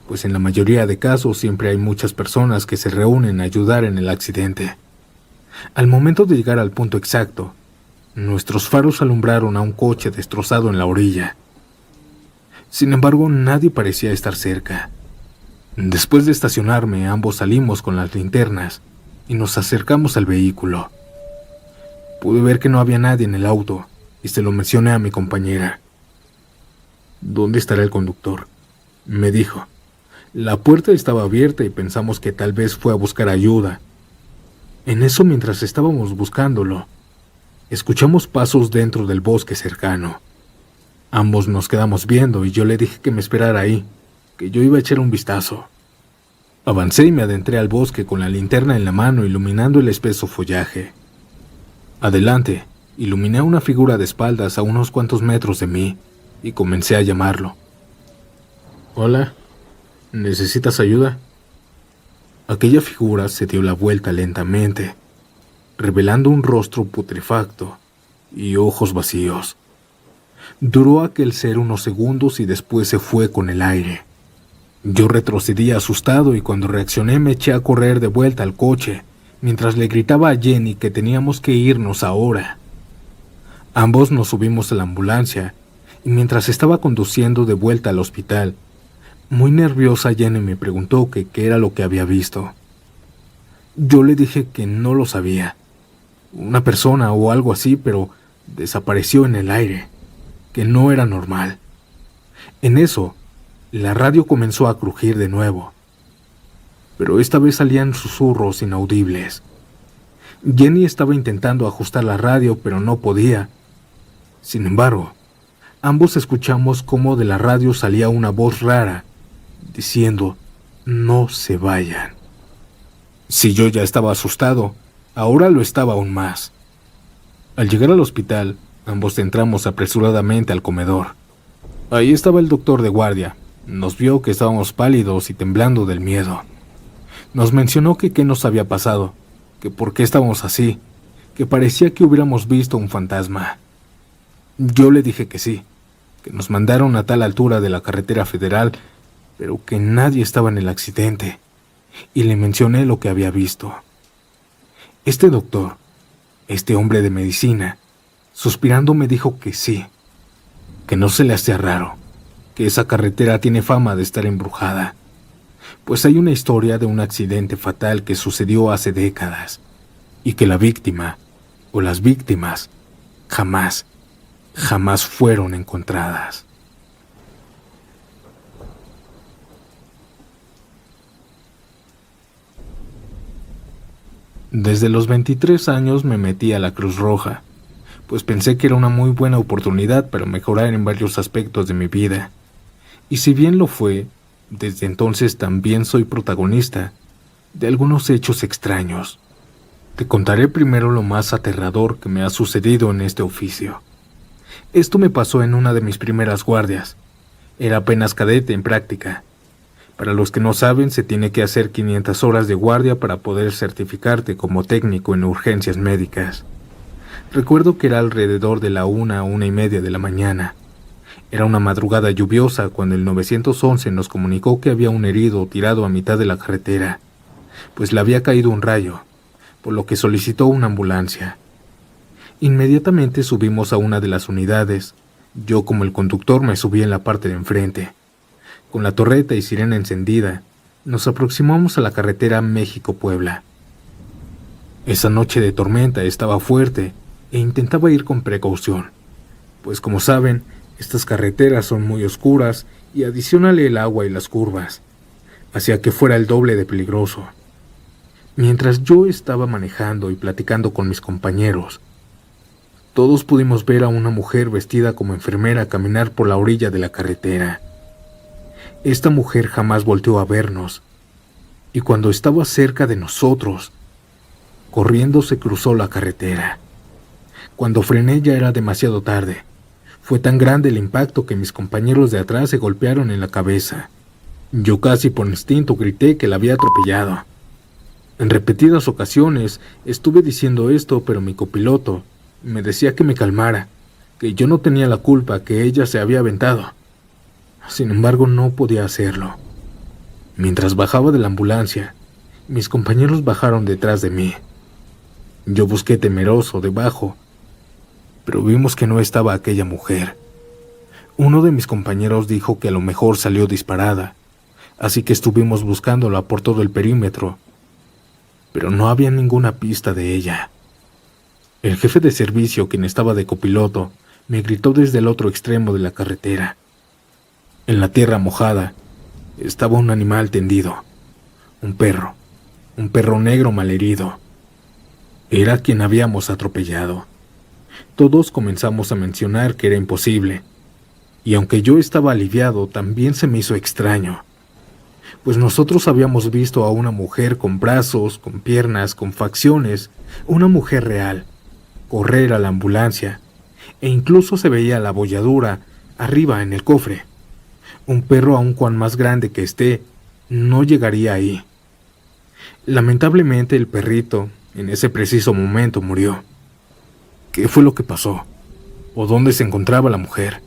pues en la mayoría de casos siempre hay muchas personas que se reúnen a ayudar en el accidente. Al momento de llegar al punto exacto, nuestros faros alumbraron a un coche destrozado en la orilla. Sin embargo, nadie parecía estar cerca. Después de estacionarme, ambos salimos con las linternas y nos acercamos al vehículo. Pude ver que no había nadie en el auto y se lo mencioné a mi compañera. ¿Dónde estará el conductor?, me dijo. La puerta estaba abierta y pensamos que tal vez fue a buscar ayuda. En eso, mientras estábamos buscándolo, escuchamos pasos dentro del bosque cercano. Ambos nos quedamos viendo y yo le dije que me esperara ahí, que yo iba a echar un vistazo. Avancé y me adentré al bosque con la linterna en la mano, iluminando el espeso follaje. Adelante, iluminé a una figura de espaldas a unos cuantos metros de mí y comencé a llamarlo. «Hola, ¿necesitas ayuda?». Aquella figura se dio la vuelta lentamente, revelando un rostro putrefacto y ojos vacíos. Duró aquel ser unos segundos y después se fue con el aire. Yo retrocedí asustado y cuando reaccioné me eché a correr de vuelta al coche, mientras le gritaba a Jenny que teníamos que irnos ahora. Ambos nos subimos a la ambulancia y mientras estaba conduciendo de vuelta al hospital, muy nerviosa Jenny me preguntó qué era lo que había visto. Yo le dije que no lo sabía. Una persona o algo así, pero desapareció en el aire, que no era normal. En eso, la radio comenzó a crujir de nuevo, pero esta vez salían susurros inaudibles. Jenny estaba intentando ajustar la radio, pero no podía. Sin embargo, ambos escuchamos cómo de la radio salía una voz rara, diciendo, «No se vayan». Si yo ya estaba asustado, ahora lo estaba aún más. Al llegar al hospital, ambos entramos apresuradamente al comedor. Ahí estaba el doctor de guardia. Nos vio que estábamos pálidos y temblando del miedo. Nos mencionó que qué nos había pasado, que por qué estábamos así, que parecía que hubiéramos visto un fantasma. Yo le dije que sí, que nos mandaron a tal altura de la carretera federal, pero que nadie estaba en el accidente, y le mencioné lo que había visto. Este doctor, este hombre de medicina, suspirando me dijo que sí, que no se le hacía raro, que esa carretera tiene fama de estar embrujada, pues hay una historia de un accidente fatal que sucedió hace décadas, y que la víctima, o las víctimas, jamás fueron encontradas. Desde los 23 años me metí a la Cruz Roja, pues pensé que era una muy buena oportunidad para mejorar en varios aspectos de mi vida. Y si bien lo fue, desde entonces también soy protagonista de algunos hechos extraños. Te contaré primero lo más aterrador que me ha sucedido en este oficio. Esto me pasó en una de mis primeras guardias. Era apenas cadete en práctica. Para los que no saben, se tiene que hacer 500 horas de guardia para poder certificarte como técnico en urgencias médicas. Recuerdo que era alrededor de la 1:30 de la mañana. Era una madrugada lluviosa cuando el 911 nos comunicó que había un herido tirado a mitad de la carretera, pues le había caído un rayo, por lo que solicitó una ambulancia. Inmediatamente subimos a una de las unidades. Yo, como el conductor, me subí en la parte de enfrente. Con la torreta y sirena encendida, nos aproximamos a la carretera México-Puebla. Esa noche de tormenta estaba fuerte e intentaba ir con precaución, pues como saben, estas carreteras son muy oscuras y adicionale el agua y las curvas, hacía que fuera el doble de peligroso. Mientras yo estaba manejando y platicando con mis compañeros, todos pudimos ver a una mujer vestida como enfermera caminar por la orilla de la carretera. Esta mujer jamás volteó a vernos, y cuando estaba cerca de nosotros, corriendo se cruzó la carretera. Cuando frené ya era demasiado tarde. Fue tan grande el impacto que mis compañeros de atrás se golpearon en la cabeza. Yo casi por instinto grité que la había atropellado. En repetidas ocasiones estuve diciendo esto, pero mi copiloto me decía que me calmara, que yo no tenía la culpa, que ella se había aventado. Sin embargo, no podía hacerlo. Mientras bajaba de la ambulancia, mis compañeros bajaron detrás de mí. Yo busqué temeroso debajo, pero vimos que no estaba aquella mujer. Uno de mis compañeros dijo que a lo mejor salió disparada, así que estuvimos buscándola por todo el perímetro, pero no había ninguna pista de ella. El jefe de servicio, quien estaba de copiloto, me gritó desde el otro extremo de la carretera. En la tierra mojada estaba un animal tendido, un perro negro malherido. Era quien habíamos atropellado. Todos comenzamos a mencionar que era imposible, y aunque yo estaba aliviado, también se me hizo extraño, pues nosotros habíamos visto a una mujer con brazos, con piernas, con facciones, una mujer real, correr a la ambulancia, e incluso se veía la abolladura arriba en el cofre. Un perro, aun cuan más grande que esté, no llegaría ahí. Lamentablemente el perrito, en ese preciso momento, murió. ¿Qué fue lo que pasó? ¿O dónde se encontraba la mujer?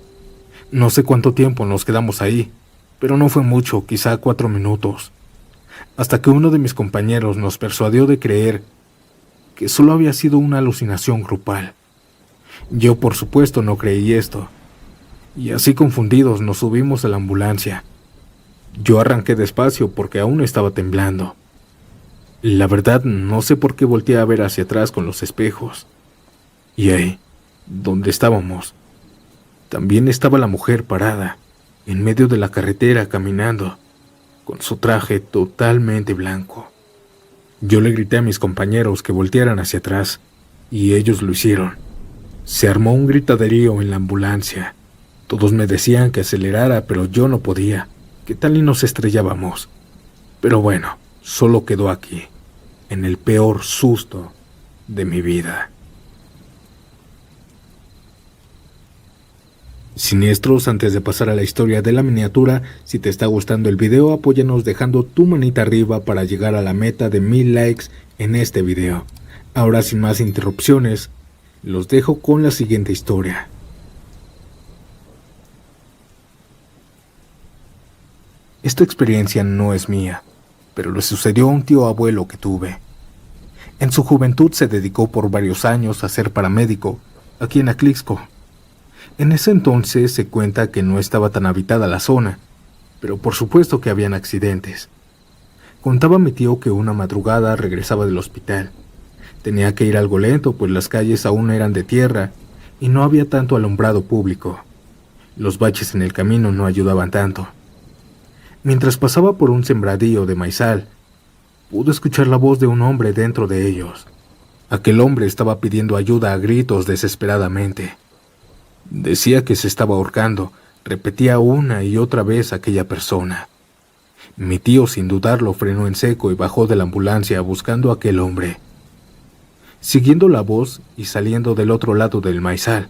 No sé cuánto tiempo nos quedamos ahí, pero no fue mucho, quizá 4 minutos, hasta que uno de mis compañeros nos persuadió de creer que solo había sido una alucinación grupal. Yo, por supuesto, no creí esto, y así confundidos nos subimos a la ambulancia. Yo arranqué despacio porque aún estaba temblando. La verdad, no sé por qué volteé a ver hacia atrás con los espejos. Y ahí, donde estábamos, también estaba la mujer parada, en medio de la carretera caminando, con su traje totalmente blanco. Yo le grité a mis compañeros que voltearan hacia atrás, y ellos lo hicieron. Se armó un gritaderío en la ambulancia. Todos me decían que acelerara, pero yo no podía. ¿Qué tal y nos estrellábamos? Pero bueno, solo quedó aquí, en el peor susto de mi vida. Siniestros, antes de pasar a la historia de la miniatura, si te está gustando el video, apóyanos dejando tu manita arriba para llegar a la meta de 1000 likes en este video. Ahora, sin más interrupciones, los dejo con la siguiente historia. Esta experiencia no es mía, pero le sucedió a un tío abuelo que tuve. En su juventud se dedicó por varios años a ser paramédico aquí en Atlixco. En ese entonces se cuenta que no estaba tan habitada la zona, pero por supuesto que habían accidentes. Contaba mi tío que una madrugada regresaba del hospital. Tenía que ir algo lento, pues las calles aún eran de tierra y no había tanto alumbrado público. Los baches en el camino no ayudaban tanto. Mientras pasaba por un sembradío de maizal, pudo escuchar la voz de un hombre dentro de ellos. Aquel hombre estaba pidiendo ayuda a gritos desesperadamente. Decía que se estaba ahorcando, repetía una y otra vez aquella persona. Mi tío, sin dudarlo, frenó en seco y bajó de la ambulancia buscando a aquel hombre. Siguiendo la voz y saliendo del otro lado del maizal,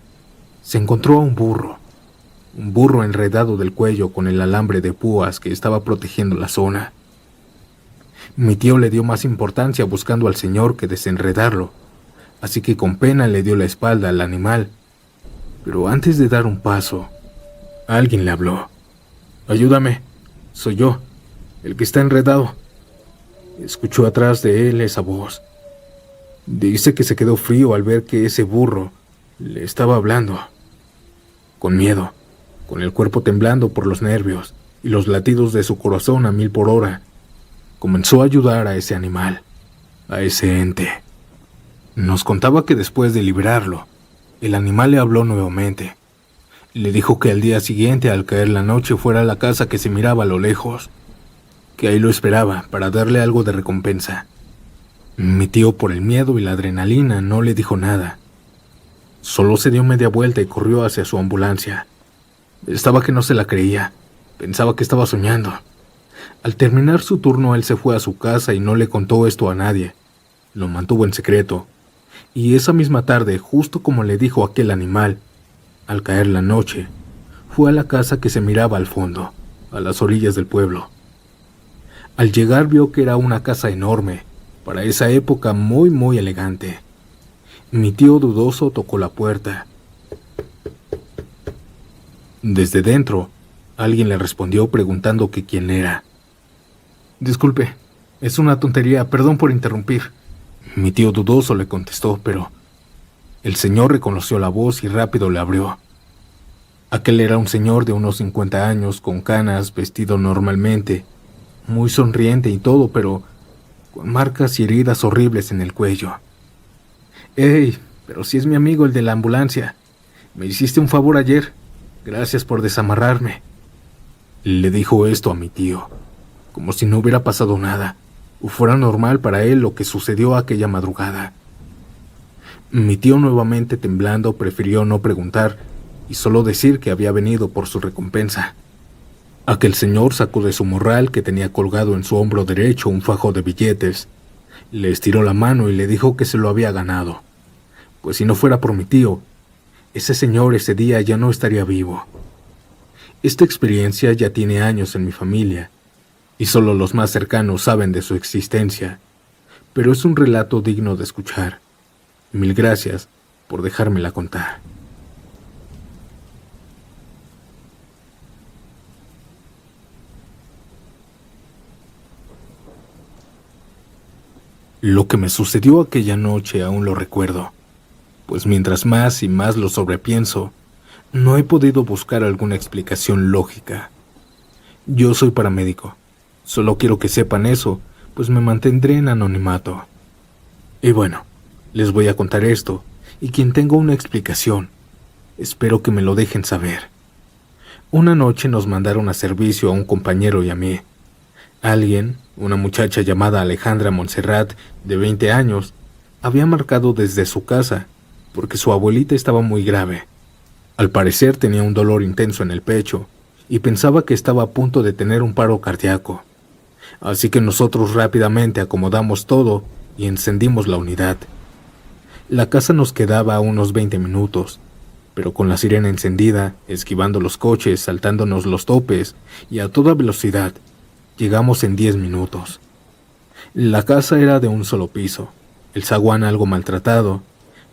se encontró a un burro enredado del cuello con el alambre de púas que estaba protegiendo la zona. Mi tío le dio más importancia buscando al señor que desenredarlo, así que con pena le dio la espalda al animal. Pero antes de dar un paso, alguien le habló. «Ayúdame, soy yo, el que está enredado». Escuchó atrás de él esa voz. Dice que se quedó frío al ver que ese burro le estaba hablando. Con miedo, con el cuerpo temblando por los nervios y los latidos de su corazón a 1000 por hora, comenzó a ayudar a ese animal, a ese ente. Nos contaba que después de liberarlo, el animal le habló nuevamente. Le dijo que al día siguiente, al caer la noche, fuera a la casa que se miraba a lo lejos, que ahí lo esperaba para darle algo de recompensa. Mi tío, por el miedo y la adrenalina, no le dijo nada. Solo se dio media vuelta y corrió hacia su ambulancia. Estaba que no se la creía. Pensaba que estaba soñando. Al terminar su turno, él se fue a su casa y no le contó esto a nadie. Lo mantuvo en secreto. Y esa misma tarde, justo como le dijo aquel animal, al caer la noche, fue a la casa que se miraba al fondo, a las orillas del pueblo. Al llegar vio que era una casa enorme, para esa época muy elegante. Mi tío dudoso tocó la puerta. Desde dentro, alguien le respondió preguntando que quién era. «Disculpe, es una tontería, perdón por interrumpir». Mi tío dudoso le contestó, pero el señor reconoció la voz y rápido le abrió. Aquel era un señor de unos 50 años, con canas, vestido normalmente muy sonriente y todo, pero con marcas y heridas horribles en el cuello. «Hey, pero si es mi amigo el de la ambulancia. Me hiciste un favor ayer. Gracias por desamarrarme». Le dijo esto a mi tío, como si no hubiera pasado nada, o fuera normal para él lo que sucedió aquella madrugada. Mi tío, nuevamente temblando, prefirió no preguntar y solo decir que había venido por su recompensa. Aquel señor sacó de su morral, que tenía colgado en su hombro derecho un fajo de billetes, le estiró la mano y le dijo que se lo había ganado, pues si no fuera por mi tío, ese señor ese día ya no estaría vivo. Esta experiencia ya tiene años en mi familia, y solo los más cercanos saben de su existencia, pero es un relato digno de escuchar. Mil gracias por dejármela contar. Lo que me sucedió aquella noche aún lo recuerdo, pues mientras más y más lo sobrepienso, no he podido buscar alguna explicación lógica. Yo soy paramédico, solo quiero que sepan eso, pues me mantendré en anonimato. Y bueno, les voy a contar esto, y quien tenga una explicación, espero que me lo dejen saber. Una noche nos mandaron a servicio a un compañero y a mí. Alguien, una muchacha llamada Alejandra Montserrat, de 20 años, había marcado desde su casa, porque su abuelita estaba muy grave. Al parecer tenía un dolor intenso en el pecho, y pensaba que estaba a punto de tener un paro cardíaco. Así que nosotros rápidamente acomodamos todo y encendimos la unidad. La casa nos quedaba a unos 20 minutos, pero con la sirena encendida, esquivando los coches, saltándonos los topes y a toda velocidad, llegamos en 10 minutos. La casa era de un solo piso, el zaguán algo maltratado,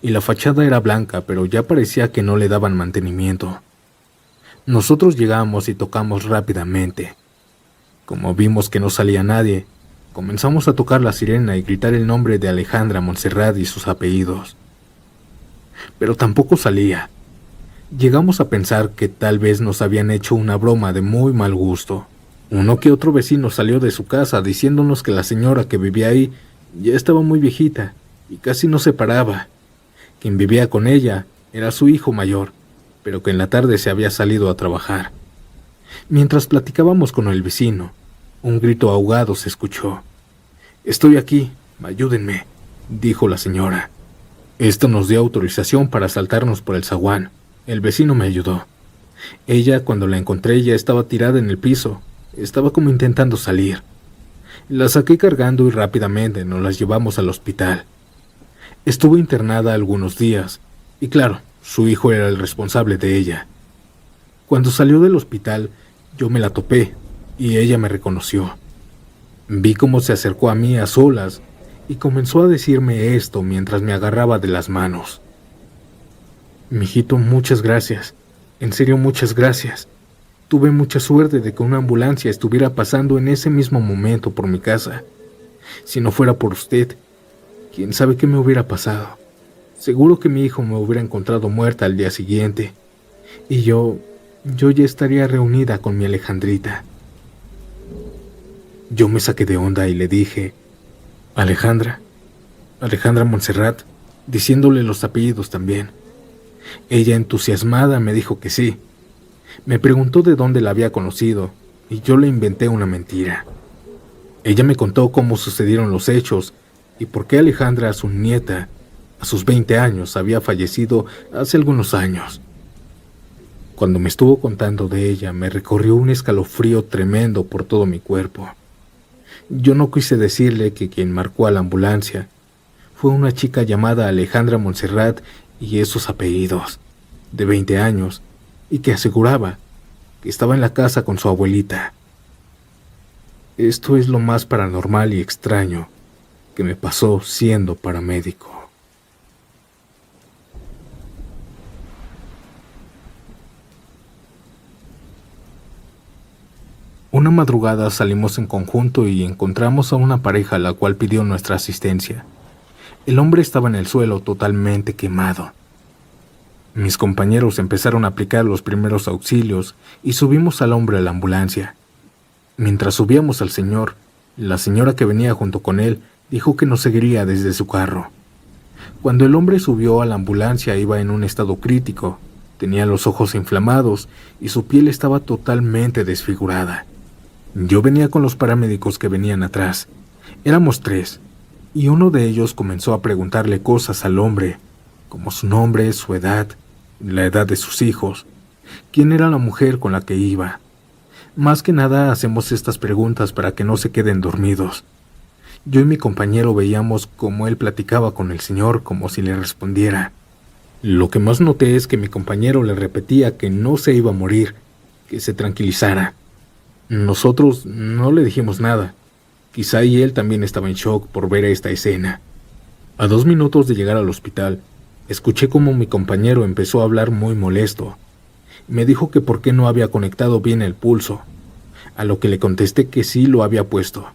y la fachada era blanca, pero ya parecía que no le daban mantenimiento. Nosotros llegamos y tocamos rápidamente. Como vimos que no salía nadie, comenzamos a tocar la sirena y gritar el nombre de Alejandra Montserrat y sus apellidos. Pero tampoco salía. Llegamos a pensar que tal vez nos habían hecho una broma de muy mal gusto. Uno que otro vecino salió de su casa diciéndonos que la señora que vivía ahí ya estaba muy viejita y casi no se paraba. Quien vivía con ella era su hijo mayor, pero que en la tarde se había salido a trabajar. Mientras platicábamos con el vecino, un grito ahogado se escuchó. «Estoy aquí, ayúdenme», dijo la señora. Esto nos dio autorización para saltarnos por el zaguán. El vecino me ayudó. Ella, cuando la encontré, ya estaba tirada en el piso. Estaba como intentando salir. La saqué cargando y rápidamente nos las llevamos al hospital. Estuvo internada algunos días, y claro, su hijo era el responsable de ella. Cuando salió del hospital, yo me la topé, y ella me reconoció. Vi cómo se acercó a mí a solas, y comenzó a decirme esto mientras me agarraba de las manos. «Mijito, muchas gracias. En serio, muchas gracias. Tuve mucha suerte de que una ambulancia estuviera pasando en ese mismo momento por mi casa. Si no fuera por usted, quién sabe qué me hubiera pasado. Seguro que mi hijo me hubiera encontrado muerta al día siguiente. Y yo ya estaría reunida con mi Alejandrita». Yo me saqué de onda y le dije, «Alejandra Montserrat», diciéndole los apellidos también. Ella, entusiasmada, me dijo que sí. Me preguntó de dónde la había conocido, y yo le inventé una mentira. Ella me contó cómo sucedieron los hechos y por qué Alejandra, su nieta, a sus 20 años, había fallecido hace algunos años. Cuando me estuvo contando de ella, me recorrió un escalofrío tremendo por todo mi cuerpo. Yo no quise decirle que quien marcó a la ambulancia fue una chica llamada Alejandra Montserrat y esos apellidos, de 20 años, y que aseguraba que estaba en la casa con su abuelita. Esto es lo más paranormal y extraño que me pasó siendo paramédico. Una madrugada salimos en conjunto y encontramos a una pareja a la cual pidió nuestra asistencia. El hombre estaba en el suelo totalmente quemado. Mis compañeros empezaron a aplicar los primeros auxilios y subimos al hombre a la ambulancia. Mientras subíamos al señor, la señora que venía junto con él dijo que nos seguiría desde su carro. Cuando el hombre subió a la ambulancia iba en un estado crítico, tenía los ojos inflamados y su piel estaba totalmente desfigurada. Yo venía con los paramédicos que venían atrás. Éramos 3, y uno de ellos comenzó a preguntarle cosas al hombre, como su nombre, su edad, la edad de sus hijos, quién era la mujer con la que iba. Más que nada hacemos estas preguntas para que no se queden dormidos. Yo y mi compañero veíamos cómo él platicaba con el señor como si le respondiera. Lo que más noté es que mi compañero le repetía que no se iba a morir, que se tranquilizara. Nosotros no le dijimos nada. Quizá y él también estaba en shock por ver esta escena. A 2 minutos de llegar al hospital, escuché cómo mi compañero empezó a hablar muy molesto. Me dijo que por qué no había conectado bien el pulso, a lo que le contesté que sí lo había puesto.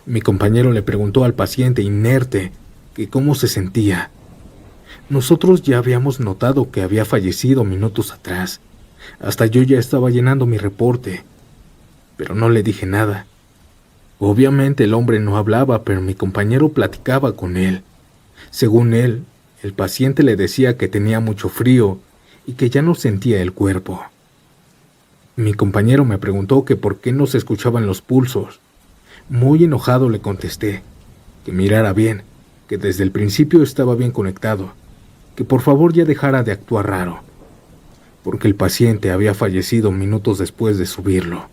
Mi compañero le preguntó al paciente inerte que cómo se sentía. Nosotros ya habíamos notado que había fallecido minutos atrás. Hasta yo ya estaba llenando mi reporte, pero no le dije nada. Obviamente el hombre no hablaba, pero mi compañero platicaba con él. Según él, el paciente le decía que tenía mucho frío y que ya no sentía el cuerpo. Mi compañero me preguntó que por qué no se escuchaban los pulsos. Muy enojado le contesté que mirara bien, que desde el principio estaba bien conectado, que por favor ya dejara de actuar raro, porque el paciente había fallecido minutos después de subirlo.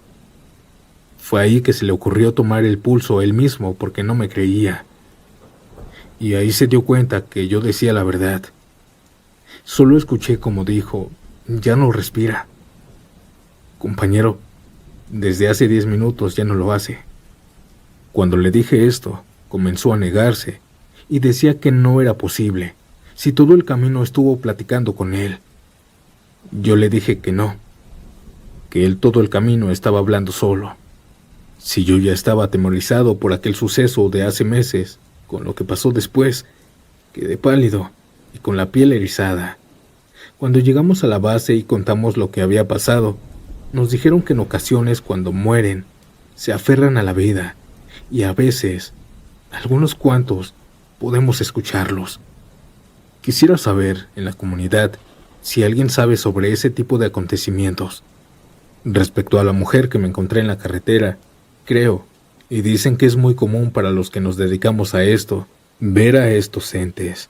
Fue ahí que se le ocurrió tomar el pulso él mismo porque no me creía. Y ahí se dio cuenta que yo decía la verdad. Solo escuché como dijo, ya no respira. Compañero, desde hace 10 minutos ya no lo hace. Cuando le dije esto, comenzó a negarse y decía que no era posible, si todo el camino estuvo platicando con él. Yo le dije que no, que él todo el camino estaba hablando solo. Si yo ya estaba atemorizado por aquel suceso de hace meses, con lo que pasó después, quedé pálido y con la piel erizada. Cuando llegamos a la base y contamos lo que había pasado, nos dijeron que en ocasiones cuando mueren, se aferran a la vida y a veces, algunos cuantos, podemos escucharlos. Quisiera saber, en la comunidad, si alguien sabe sobre ese tipo de acontecimientos. Respecto a la mujer que me encontré en la carretera, creo, y dicen que es muy común para los que nos dedicamos a esto, ver a estos entes,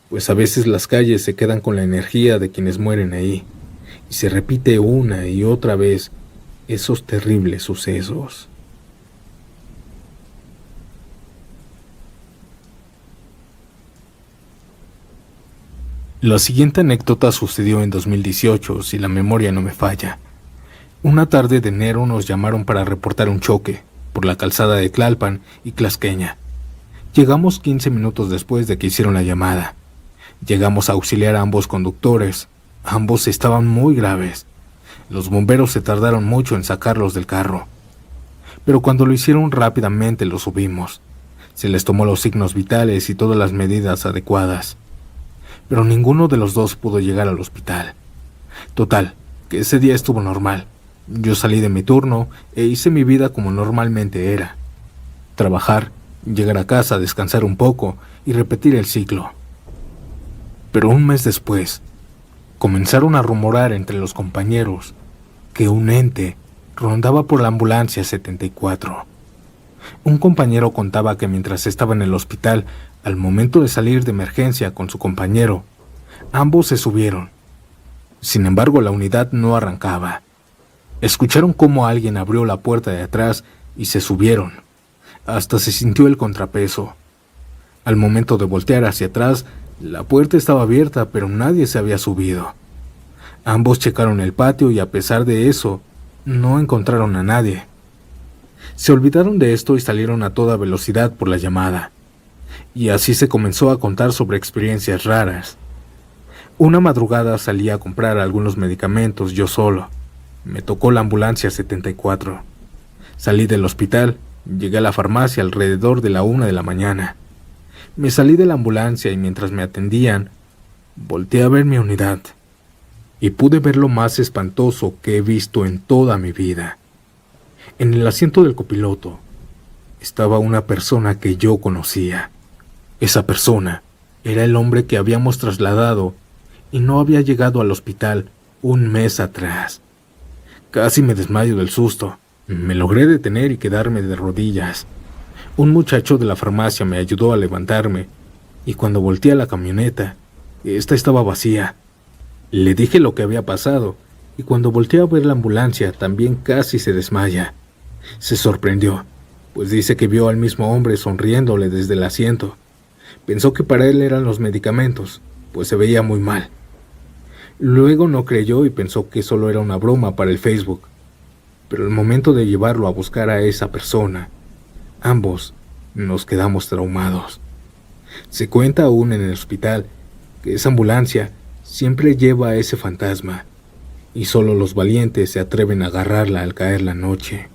pues a veces las calles se quedan con la energía de quienes mueren ahí, y se repite una y otra vez esos terribles sucesos. La siguiente anécdota sucedió en 2018, si la memoria no me falla. Una tarde de enero nos llamaron para reportar un choque por la calzada de Tlalpan y Tlaxqueña. Llegamos 15 minutos después de que hicieron la llamada. Llegamos a auxiliar a ambos conductores. Ambos estaban muy graves. Los bomberos se tardaron mucho en sacarlos del carro. Pero cuando lo hicieron rápidamente los subimos. Se les tomó los signos vitales y todas las medidas adecuadas. Pero ninguno de los dos pudo llegar al hospital. Total, que ese día estuvo normal. Yo salí de mi turno e hice mi vida como normalmente era. Trabajar, llegar a casa, descansar un poco y repetir el ciclo. Pero un mes después, comenzaron a rumorar entre los compañeros que un ente rondaba por la ambulancia 74. Un compañero contaba que mientras estaba en el hospital, al momento de salir de emergencia con su compañero, ambos se subieron. Sin embargo, la unidad no arrancaba. Escucharon cómo alguien abrió la puerta de atrás y se subieron. Hasta se sintió el contrapeso. Al momento de voltear hacia atrás, la puerta estaba abierta, pero nadie se había subido. Ambos checaron el patio y a pesar de eso, no encontraron a nadie. Se olvidaron de esto y salieron a toda velocidad por la llamada. Y así se comenzó a contar sobre experiencias raras. Una madrugada salí a comprar algunos medicamentos yo solo. Me tocó la ambulancia 74. Salí del hospital, llegué a la farmacia alrededor de la 1 de la mañana. Me salí de la ambulancia y mientras me atendían, volteé a ver mi unidad. Y pude ver lo más espantoso que he visto en toda mi vida. En el asiento del copiloto estaba una persona que yo conocía. Esa persona era el hombre que habíamos trasladado y no había llegado al hospital un mes atrás. Casi me desmayo del susto. Me logré detener y quedarme de rodillas. Un muchacho de la farmacia me ayudó a levantarme y cuando volteé a la camioneta, esta estaba vacía. Le dije lo que había pasado y cuando volteé a ver la ambulancia también casi se desmaya. Se sorprendió, pues dice que vio al mismo hombre sonriéndole desde el asiento. Pensó que para él eran los medicamentos, pues se veía muy mal. Luego no creyó y pensó que solo era una broma para el Facebook. Pero al momento de llevarlo a buscar a esa persona, ambos nos quedamos traumados. Se cuenta aún en el hospital que esa ambulancia siempre lleva a ese fantasma y solo los valientes se atreven a agarrarla al caer la noche.